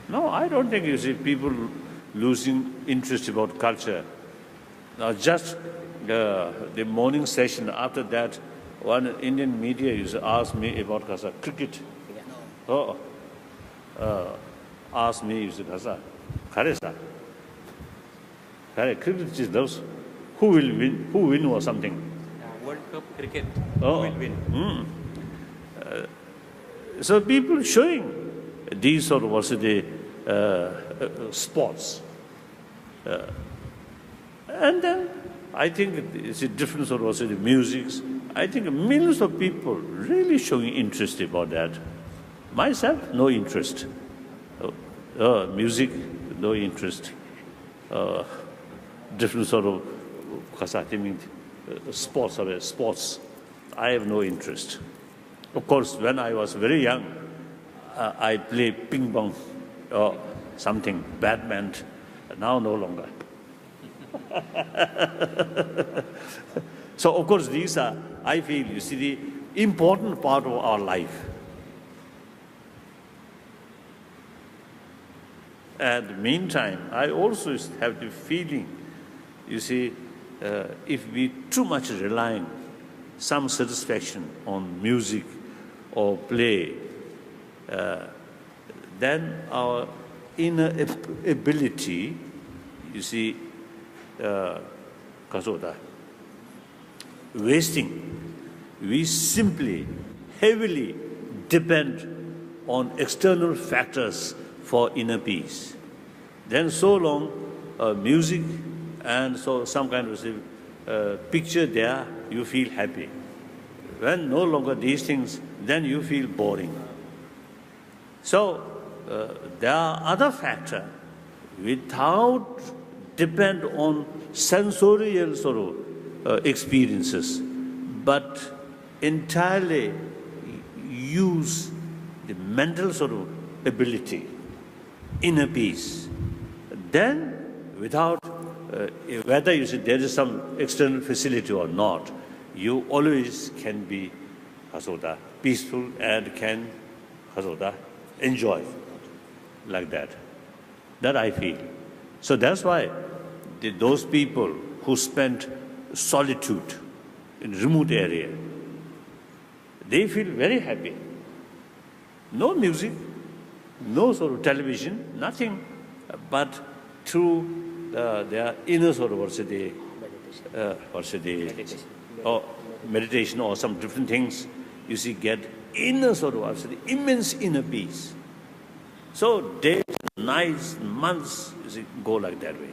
No, I don't think you see people losing interest about culture. Now just the morning session, after that, one Indian media used to ask me about cricket. Ask me, you said, cricket is those who will win or something. World Cup cricket, who will win? So people showing these sort of also the sports. And then I think it's a different sort of also the music. I think millions of people really showing interest about that. Myself, no interest. Music, no interest. Different sort of sports. I have no interest. Of course, when I was very young, I played ping pong or something, badminton. Now no longer. So, of course, these are, I feel, you see, the important part of our life. And meantime, I also have the feeling, you see, if we too much rely on some satisfaction on music or play, then our inner ability, you see, wasting. We simply, heavily depend on external factors for inner peace. Then so long music and so some kind of picture there, you feel happy. When no longer these things, then you feel boring. So there are other factors without depend on sensorial sort of experiences, but entirely use the mental sort of ability, inner peace. Then, without whether you see there is some external facility or not, you always can be peaceful and can enjoy like that. That I feel. So that's why those people who spend solitude in remote area, they feel very happy. No music, no sort of television, nothing, but through their inner sort of meditation or some different things, you see, get inner sort of immense inner peace. So days, nights, months, you see, go like that way.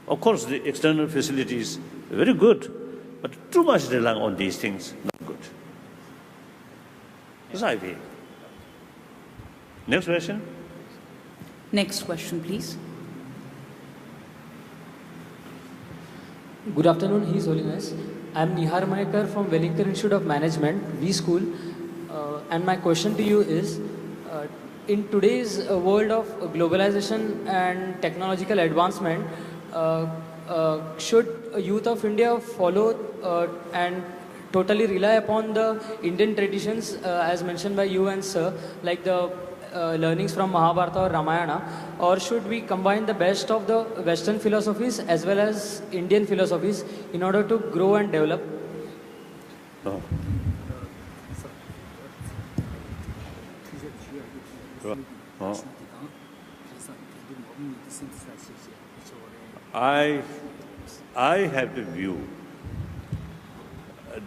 Of course, the external facilities are very good, but too much relying on these things, not good. That's I feel. Next question. Next question, please. Good afternoon, His Holiness. I am Nihar Maekar from Wellington Institute of Management, V School. And my question to you is, in today's world of globalization and technological advancement, should youth of India follow and totally rely upon the Indian traditions as mentioned by you and sir, like the learnings from Mahabharata or Ramayana, or should we combine the best of the Western philosophies as well as Indian philosophies in order to grow and develop? I have the view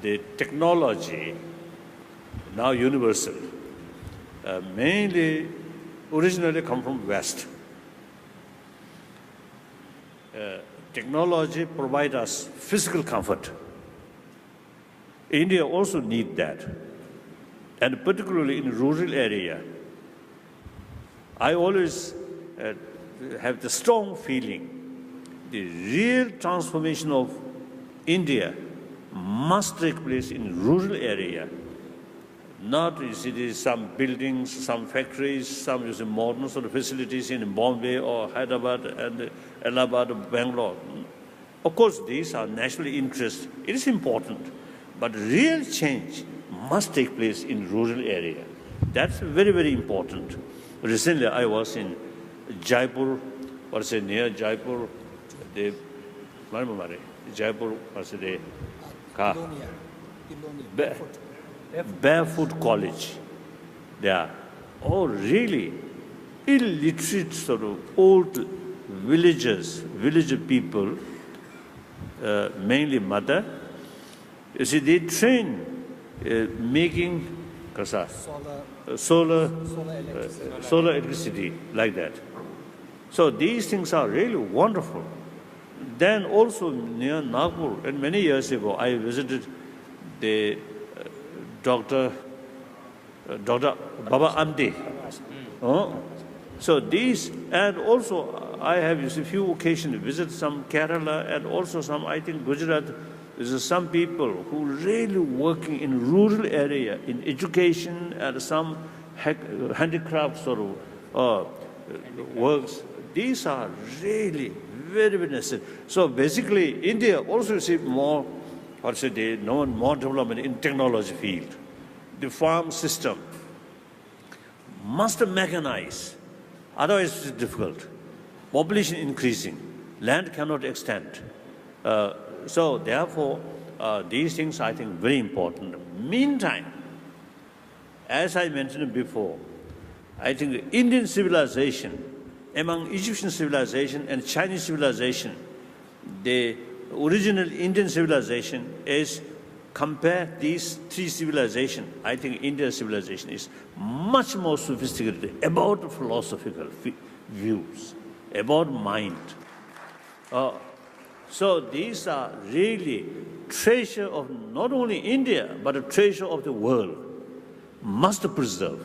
the technology now universal, mainly originally come from West. Technology provides us physical comfort. India also needs that, and particularly in rural area. I always have the strong feeling the real transformation of India must take place in rural area. Not you see some buildings, some factories, some you see modern sort of facilities in Bombay or Hyderabad and Allahabad or Bangalore. Of course, these are national interests. It is important, but real change must take place in rural area. That's very, very important. Recently, I was in Jaipur, or say near Jaipur, Jaipur, Barefoot College. They are all really illiterate sort of old village people, mainly mother. You see, they train making solar electricity like that. So these things are really wonderful. Then also near Nagpur, and many years ago, I visited the Dr. Baba Amde. So these, and also I have used a few occasions to visit some Kerala and also some, I think, Gujarat. There's some people who really working in rural area, in education and some handicraft sort of works. These are really very, very necessary. So basically, India also received more, more development in technology field. The farm system must mechanize, otherwise it's difficult. Population increasing, land cannot extend. So therefore, these things I think very important. Meantime, as I mentioned before, I think Indian civilization, among Egyptian civilization and Chinese civilization, the original Indian civilization is, compare these three civilizations, I think Indian civilization is much more sophisticated about philosophical views, about mind. So these are really treasure of not only India, but a treasure of the world. Must preserve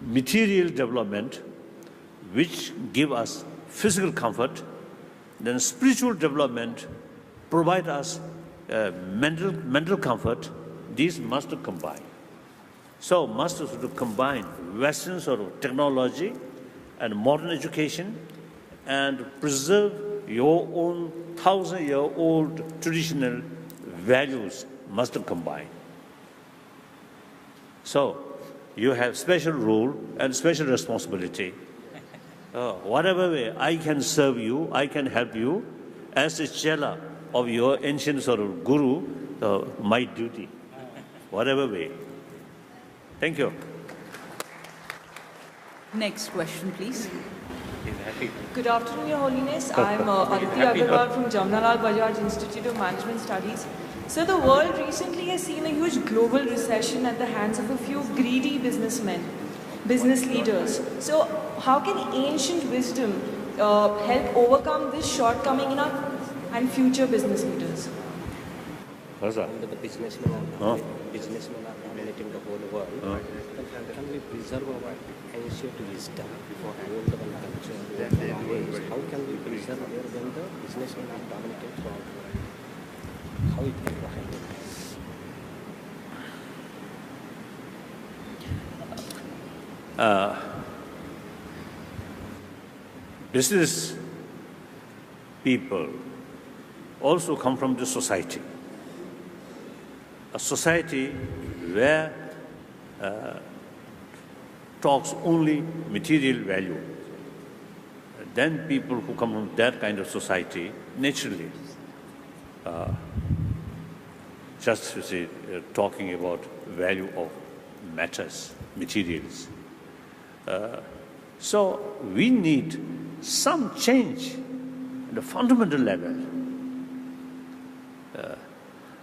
material development, which give us physical comfort, then spiritual development provide us mental comfort. These must combine. So must sort of combine Western sort of technology and modern education and preserve your own 1,000-year-old traditional values must combine. So you have special role and special responsibility. Whatever way I can serve you, I can help you as a chela of your ancient sort of guru, my duty, whatever way. Thank you. Next question, please. Good afternoon, Your Holiness. I'm Aditi Agarwal from Jamnalal Bajaj Institute of Management Studies. So the world recently has seen a huge global recession at the hands of a few greedy businessmen, business leaders. So how can ancient wisdom help overcome this shortcoming in our and future business leaders? The businessmen are dominating the whole world. Then can we preserve our ancient wisdom for old culture? How can we preserve it when the businessmen are dominating the world? How it can be handled? Business people also come from the society. A society where talks only material value. Then people who come from that kind of society, naturally, just to say, talking about value of matters, materials. So we need some change at the fundamental level.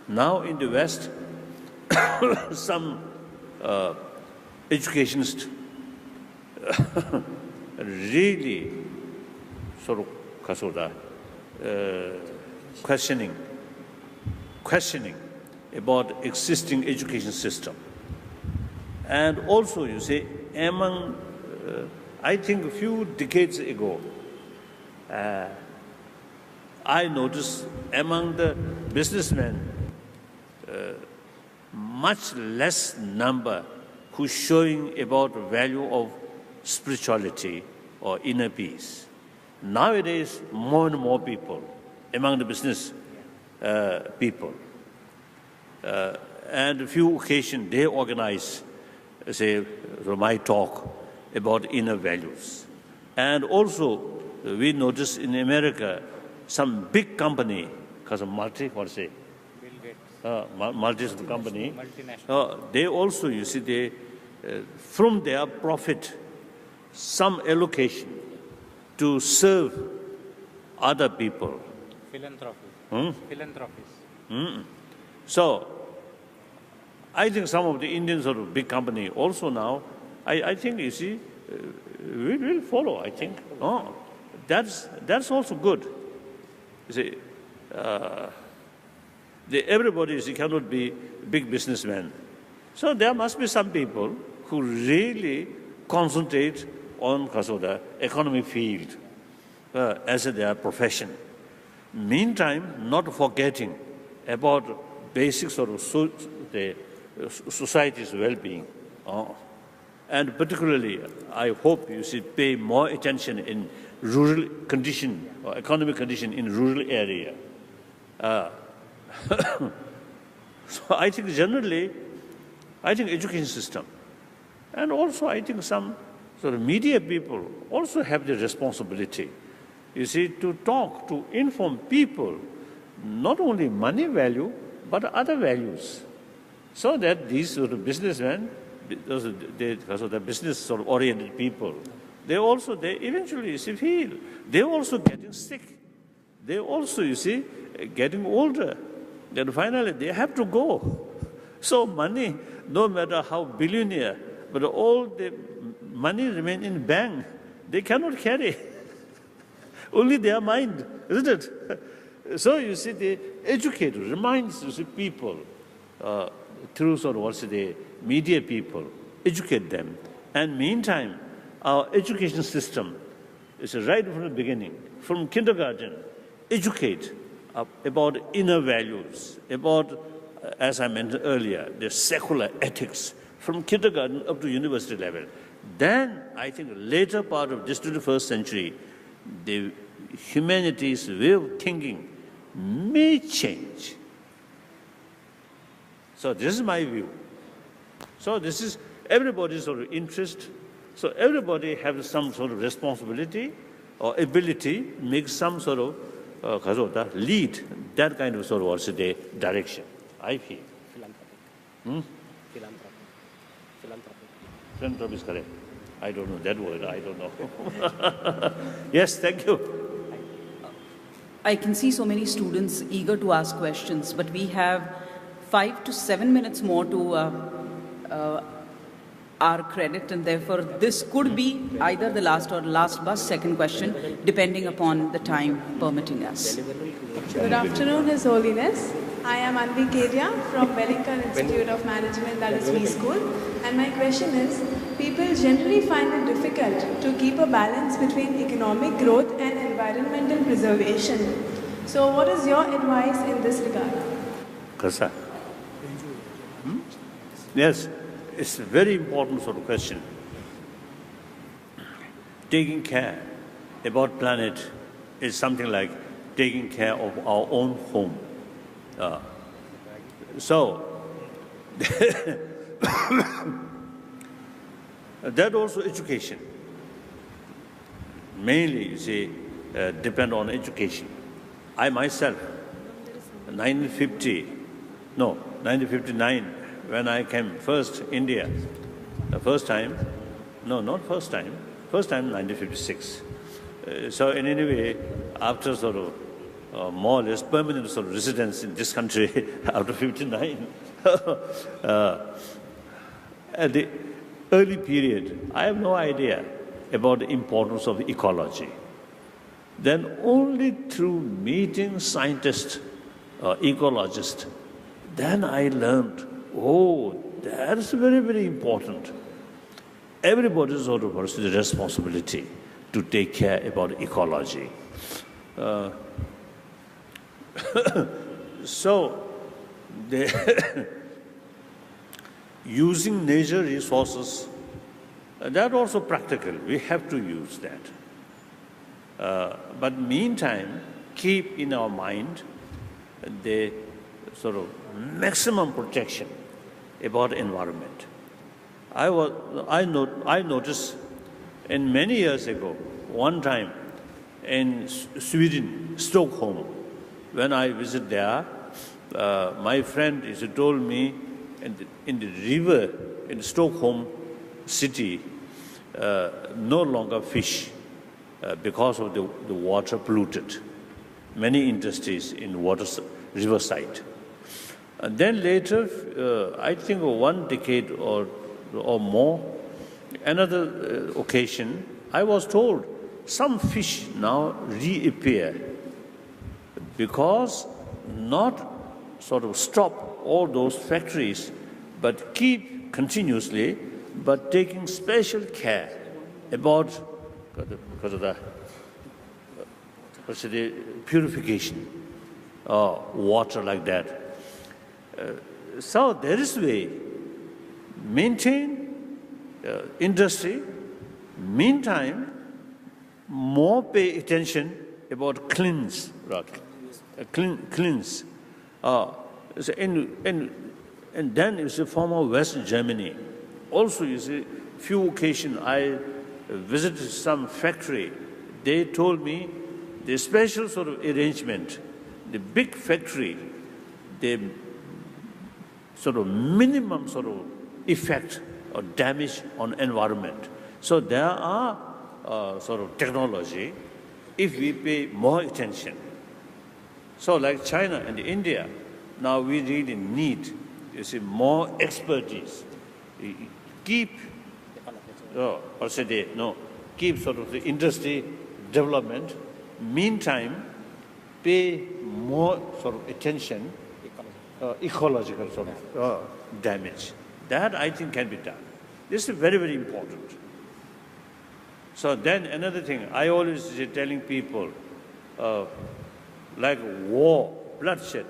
Now in the West, some educationists really sort of questioning about existing education system. And also, you see, among, I think a few decades ago, I noticed among the businessmen, much less number who's showing about value of spirituality or inner peace. Nowadays, more and more people among the business people, and a few occasions they organize, say, my talk about inner values. And also, we notice in America, some big company, because of multi company, they also, you see, they from their profit, some allocation to serve other people. Philanthropy. Philanthropies. So, I think some of the Indian sort of big company also now, I think, you see, we will follow, I think. That's also good. You see, everybody cannot be big businessmen. So there must be some people who really concentrate on the economic field as their profession. Meantime, not forgetting about basics of the society's well-being. And particularly, I hope you should pay more attention in rural condition or economic condition in rural area. So I think generally, I think education system, and also I think some sort of media people also have the responsibility, you see, to talk, to inform people, not only money value, but other values. So that these sort of businessmen, because of the business sort of oriented people, they eventually, you see, feel they're also getting sick. They also, you see, getting older. Then finally they have to go. So money, no matter how billionaire, but all the money remain in bank. They cannot carry. Only their mind, isn't it? So you see, the educator reminds, you see, people through sort of media people, educate them. And meantime, our education system is right from the beginning, from kindergarten, educate about inner values, about, as I mentioned earlier, the secular ethics, from kindergarten up to university level. Then, I think, later part of this 21st century, the humanity's way of thinking may change. So this is my view. So this is everybody's sort of interest. So everybody has some sort of responsibility or ability to make some sort of lead that kind of sort of also the direction, I feel. Philanthropy is correct. I don't know that word, I don't know. Yes, thank you. I can see so many students eager to ask questions, but we have 5 to 7 minutes more to our credit, and therefore this could be either the last or last bus second question, depending upon the time permitting us. Good afternoon, His Holiness. I am Anvi Kedia from Wellington Institute of Management, that is V School. And my question is, people generally find it difficult to keep a balance between economic growth and environmental preservation. So what is your advice in this regard? Kasa? Yes, it's a very important sort of question. Taking care about planet is something like taking care of our own home. That also education. Mainly, you see, depend on education. I myself, 1959, when I came first India, the first time, no, not first time 1956. So in any way, after sort of more or less permanent sort of residence in this country after 59, at the early period, I have no idea about the importance of ecology. Then only through meeting scientists, ecologists, then I learned, oh, that's very, very important. Everybody sort of has the responsibility to take care about ecology. So, using nature resources, that also practical. We have to use that. But meantime, keep in our mind the sort of maximum protection about environment. I noticed many years ago, one time in Sweden, Stockholm, when I visited there, my friend told me in the river in Stockholm city, no longer fish because of the water polluted. Many industries in riverside. And then later, I think 1 decade or more, another occasion, I was told some fish now reappear because not sort of stop all those factories, but keep continuously, but taking special care about because of the purification of water like that. So there is a way, maintain industry, meantime, more pay attention about cleanse. And then it's a form of West Germany. Also, you see, few occasions I visited some factory. They told me the special sort of arrangement, the big factory, they sort of minimum sort of effect or damage on environment. So there are sort of technology if we pay more attention. So like China and India, now we really need, you see, more expertise. Keep, keep sort of the industry development. Meantime, pay more sort of attention, ecological sort of damage. That I think can be done. This is very, very important. So then another thing, I always telling people, like war, bloodshed,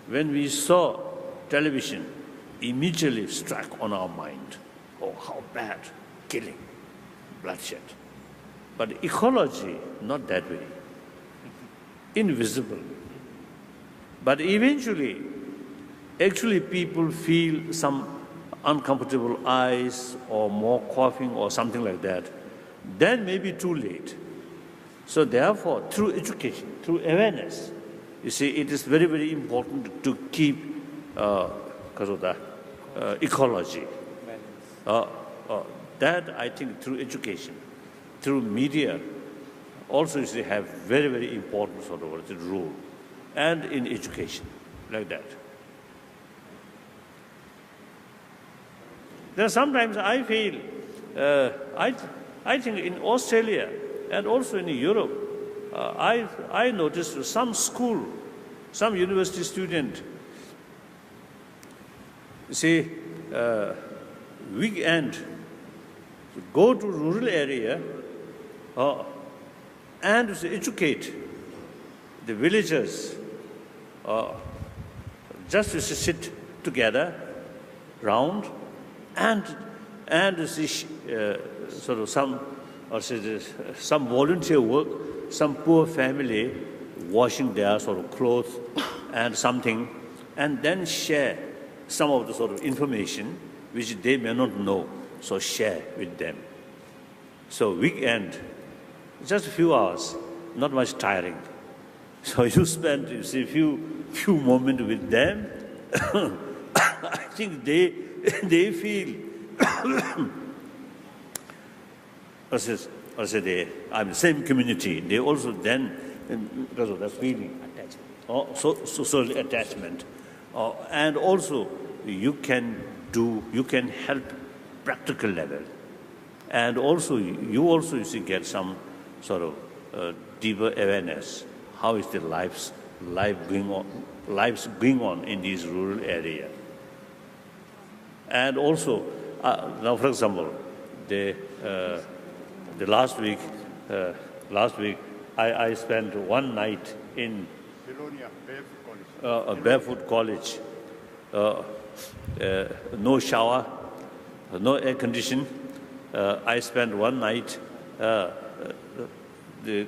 when we saw television, immediately struck on our mind. Oh, how bad, killing, bloodshed. But ecology, not that way. Invisible. But eventually, actually people feel some uncomfortable eyes or more coughing or something like that. Then maybe too late. So therefore, through education, through awareness, you see, it is very, very important to keep ecology. That I think through education, through media, also you see, have very, very important sort of role, and in education, like that. Then sometimes I feel, I think in Australia and also in Europe, I noticed some school, some university student, see, weekend, go to rural area and educate the villagers, just to sit together, round, and sort of some volunteer work, some poor family washing their sort of clothes and something, and then share some of the sort of information which they may not know, so share with them. So weekend, just a few hours, not much tiring. So you spend, you see, few moments with them. I think they feel, I'm the same community. They also then, because of that feeling, social attachment, and also you can help practical level, and also you see, get some sort of deeper awareness. How is the lives going on in these rural areas? And also, now for example, the last week I spent one night in Barefoot College. No shower, no air condition. I spent one night the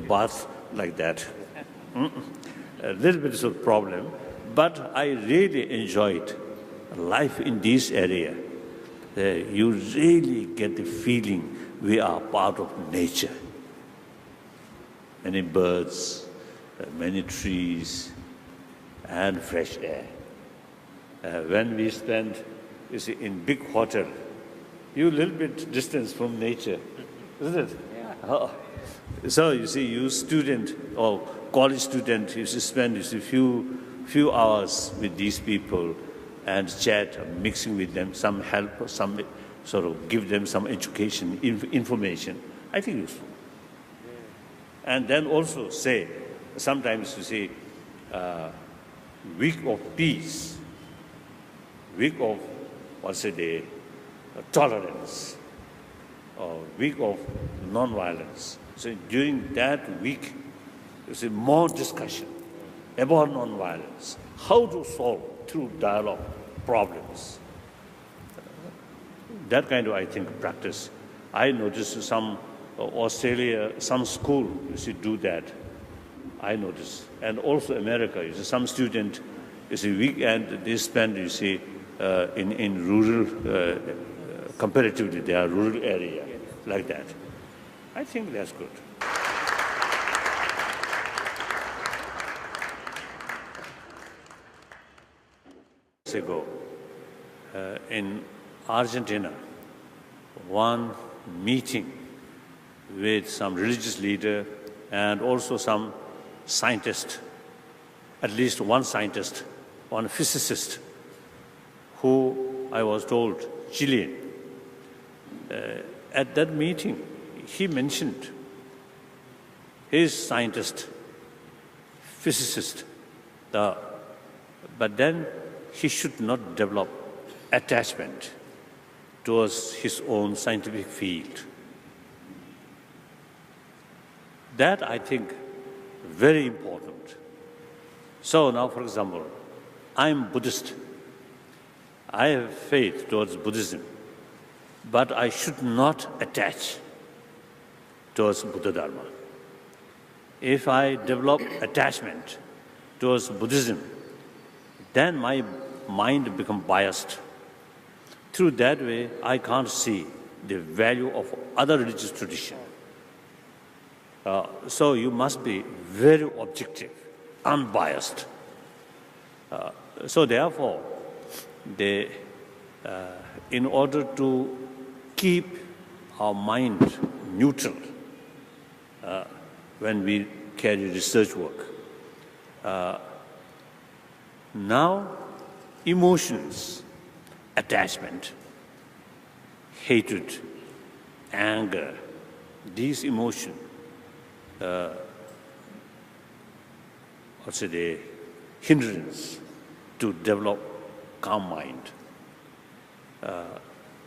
bath like that. A little bit of a problem, but I really enjoyed life in this area. You really get the feeling we are part of nature. Many birds, many trees, and fresh air. When we spend, you see, in big hotel, you're a little bit distance from nature, isn't it? Yeah. So you see, you student or college student, you spend few hours with these people and chat, mixing with them, some help, some sort of give them some education, information. I think useful. And then also say, sometimes you see, week of peace, week of, tolerance, or week of non-violence. So during that week, you see more discussion about non-violence, how to solve through dialogue problems. That kind of, I think, practice. I noticed some Australia, some school, you see, do that. I noticed. And also America, you see, some student, you see, weekend they spend, you see, in rural, comparatively, they are rural area, like that. I think that's good. years ago, in Argentina, one meeting with some religious leader and also some scientist, at least one scientist, one physicist, who I was told, Chilean. At that meeting, he mentioned his scientist, physicist, but then he should not develop attachment towards his own scientific field. That, I think, very important. So now, for example, I'm Buddhist. I have faith towards Buddhism, but I should not attach towards Buddha Dharma. If I develop attachment towards Buddhism, then my mind becomes biased. Through that way, I can't see the value of other religious tradition. So you must be very objective, unbiased. So therefore, in order to keep our mind neutral when we carry research work, now emotions, attachment, hatred, anger, these emotions, also the hindrance to develop calm mind.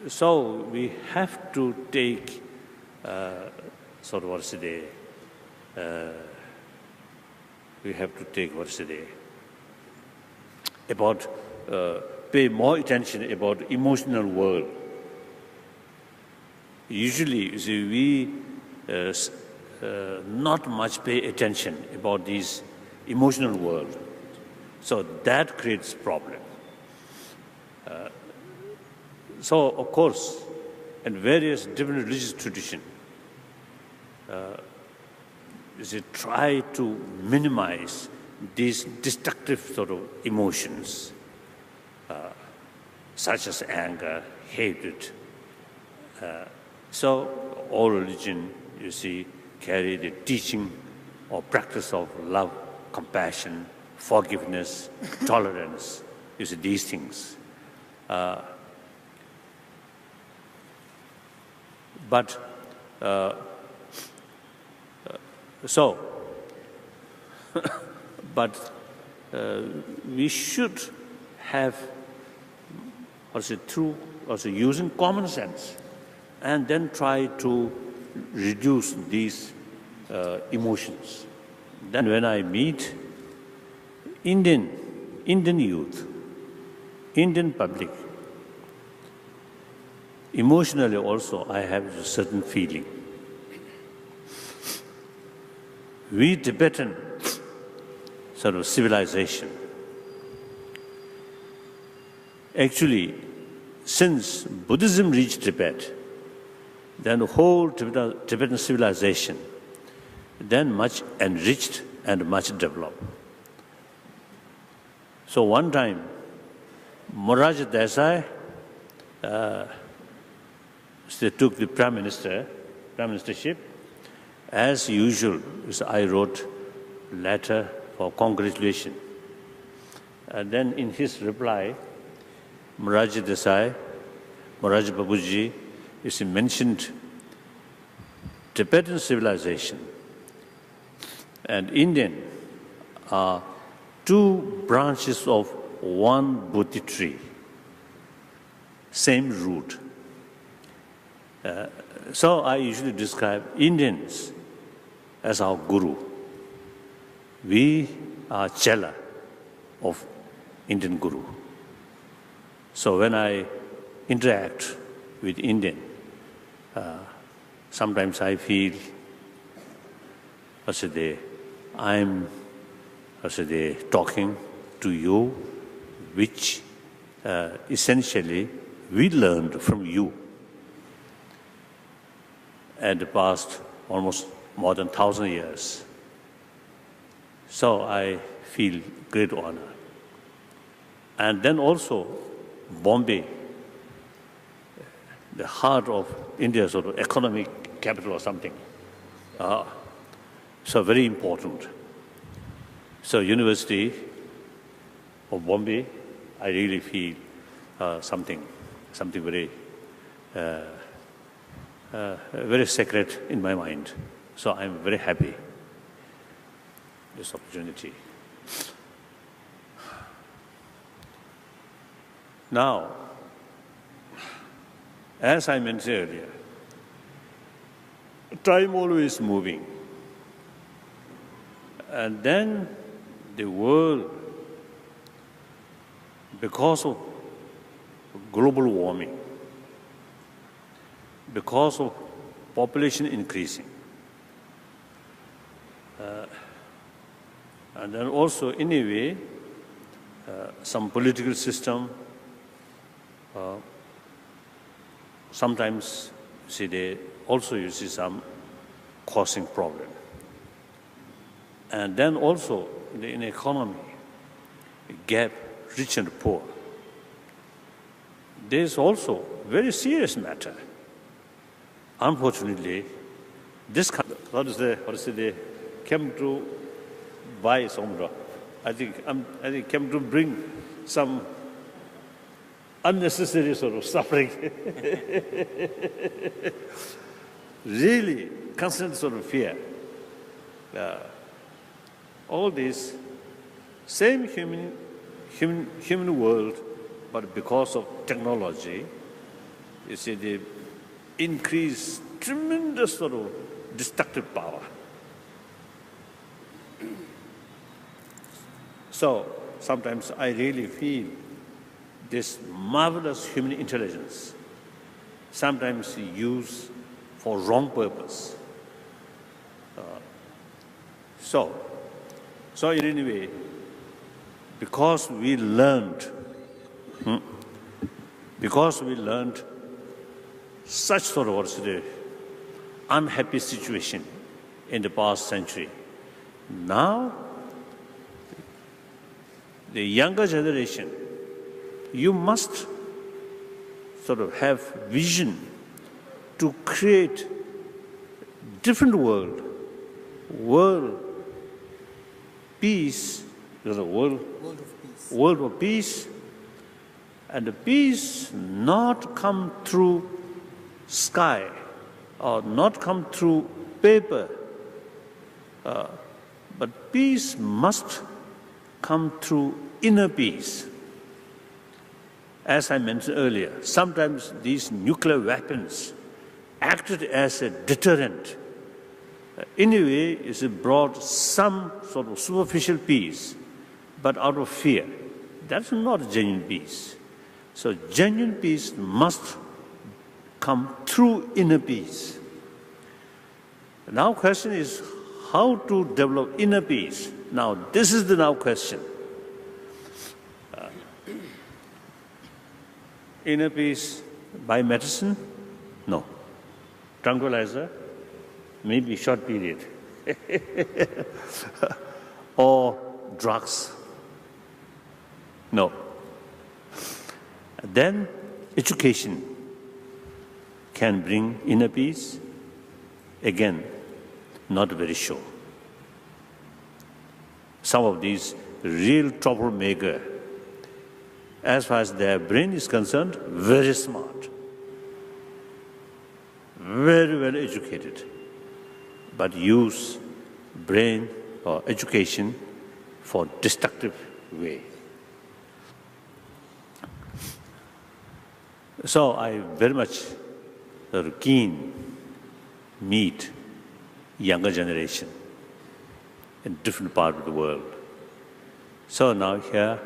So we have to take pay more attention about emotional world. Usually, you see, we not much pay attention about these emotional world. So that creates problem. So of course, in various different religious traditions, try to minimize these destructive sort of emotions, such as anger, hatred. So all religion, you see, carry the teaching or practice of love, compassion, forgiveness, tolerance. You see, these things. But we should have also using common sense, and then try to reduce these emotions. Then when I meet Indian youth, Indian public, emotionally also I have a certain feeling. We Tibetan sort of civilization, actually, since Buddhism reached Tibet, then the whole Tibetan civilization then much enriched and much developed. So one time, Morarji Desai they took the prime ministership. As usual, I wrote letter for congratulation. And then in his reply, Morarji Desai, Morarji Babuji, he mentioned Tibetan civilization and Indian are two branches of one Bodhi tree, same root. So I usually describe Indians as our guru. We are chela of Indian guru. So when I interact with Indian, sometimes I feel I'm talking to you, which essentially we learned from you at the past almost more than 1,000 years. So I feel great honor. And then also Bombay, the heart of India's sort of economic capital or something. So very important. So University of Bombay, I really feel something very, very sacred in my mind. So I'm very happy this opportunity. Now, as I mentioned earlier, time always moving. And then the world, because of global warming, because of population increasing, and then also in a way, some political system, sometimes they also you see some causing problem. And then also in the economy, gap, rich and poor. There's also very serious matter. Unfortunately, this what is the came to buy some. I think came to bring some unnecessary sort of suffering. Really, constant sort of fear. All this same human world, but because of technology, you see, they increase tremendous sort of destructive power. So sometimes I really feel this marvelous human intelligence, sometimes used for wrong purpose. So in any way, because we learned such sort of unhappy situation in the past century, now the younger generation, you must sort of have vision to create different world peace, world of peace, and the peace not come through sky or not come through paper, but peace must come through inner peace. As I mentioned earlier, sometimes these nuclear weapons acted as a deterrent. In a way, it brought some sort of superficial peace, but out of fear. That's not genuine peace. So genuine peace must come through inner peace. Now question is how to develop inner peace. Now this is the now question. Inner peace by medicine? No. Tranquilizer? Maybe short period. Or drugs? No. Then education can bring inner peace? Again, not very sure. Some of these real troublemaker, as far as their brain is concerned, very smart, very well educated, but use brain or education for destructive way. So I very much keen meet younger generation in different parts of the world. So now here,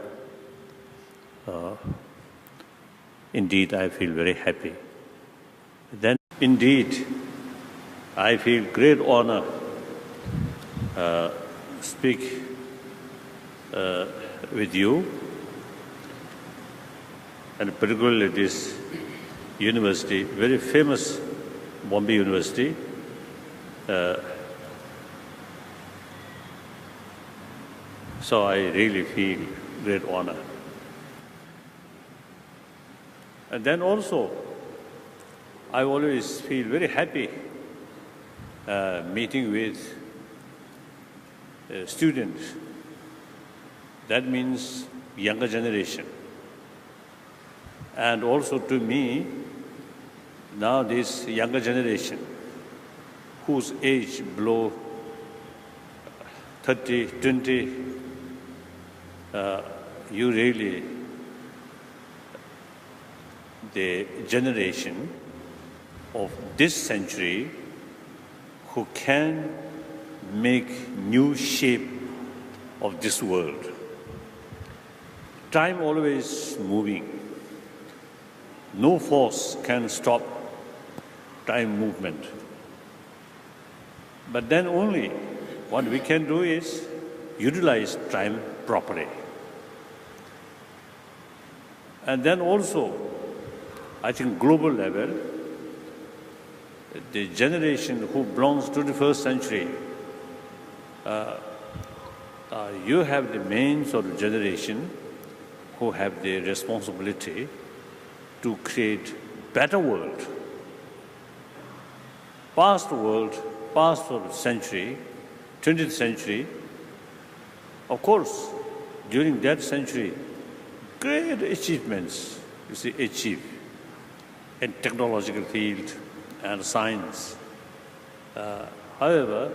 indeed I feel very happy. Then indeed I feel great honor speak with you, and particularly this university, very famous Mumbai University. So I really feel great honor. And then also, I always feel very happy meeting with students. That means younger generation. And also to me, now this younger generation, whose age below 30, 20, you really, the generation of this century who can make new shape of this world. Time always moving. No force can stop time movement. But then only what we can do is utilize time properly. And then also, I think global level, the generation who belongs to the 21st century, you have the main sort of generation who have the responsibility to create better world. Past world, past sort of century, 20th century, of course, during that century, great achievements, you see, achieved in technological field and science. However,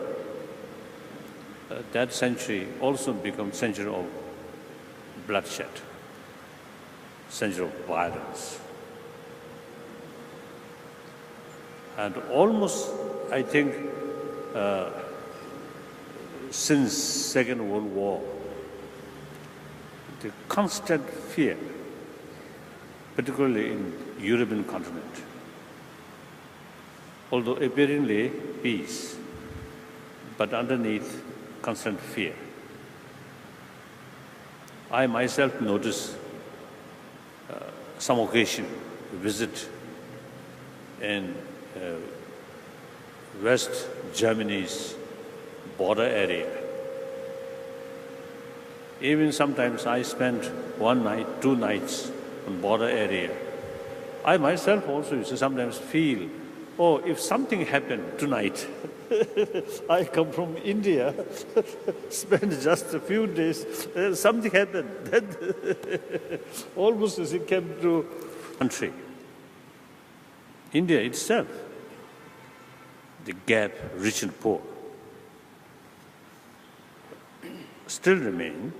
that century also became century of bloodshed, century of violence. And almost, I think, since Second World War, the constant fear, particularly in European continent, although apparently peace, but underneath constant fear. I myself noticed some occasion visit in West Germany's border area. Even sometimes I spent one night, 2 nights on border area. I myself also used to sometimes feel, oh, if something happened tonight, I come from India, spent just a few days, something happened. Then almost as it came to country. India itself, the gap, rich and poor, still remain.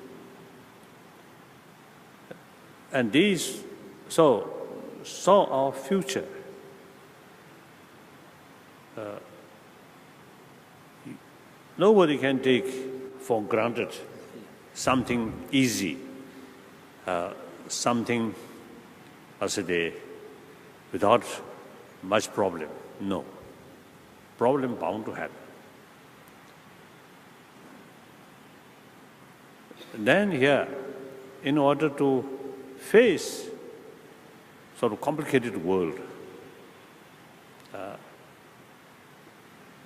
And these, so our future, nobody can take for granted something easy, something, as a day, without much problem. No. Problem bound to happen. And then here, in order to face sort of complicated world,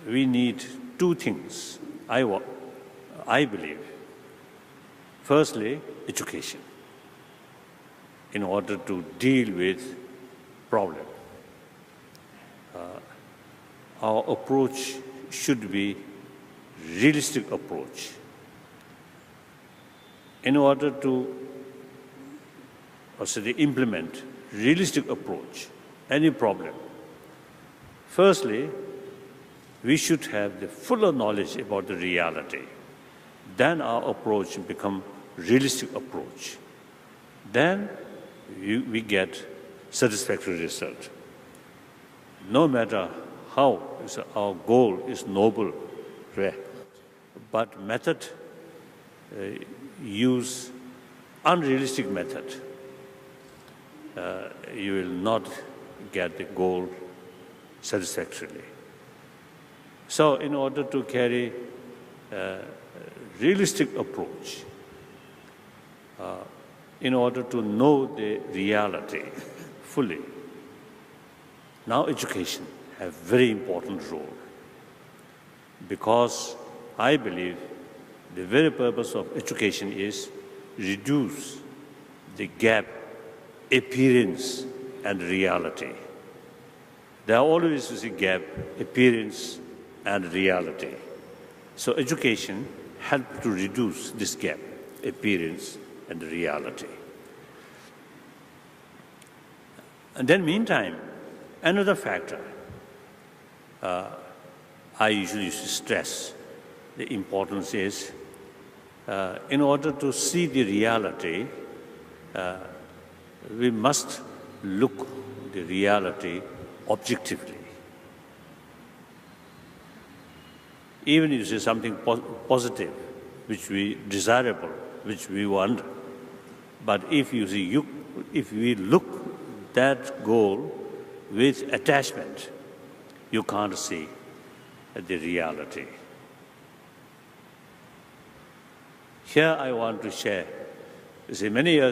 we need 2 things, I believe. Firstly, education, in order to deal with problem. Our approach should be realistic approach. In order to implement realistic approach, any problem, firstly, we should have the fuller knowledge about the reality. Then our approach become realistic approach. Then we get satisfactory result. No matter how our goal is noble, but method, use unrealistic method, you will not get the goal satisfactorily. So in order to carry a realistic approach, in order to know the reality fully, now education have very important role, because I believe the very purpose of education is reduce the gap appearance and reality. There always is a gap, appearance and reality. So education helps to reduce this gap, appearance and reality. And then meantime, another factor I usually used to stress the importance is in order to see the reality, we must look the reality objectively. Even if you say something positive, which we desirable, which we want, but if you see, if we look that goal with attachment, you can't see the reality. Here I want to share, you see, many years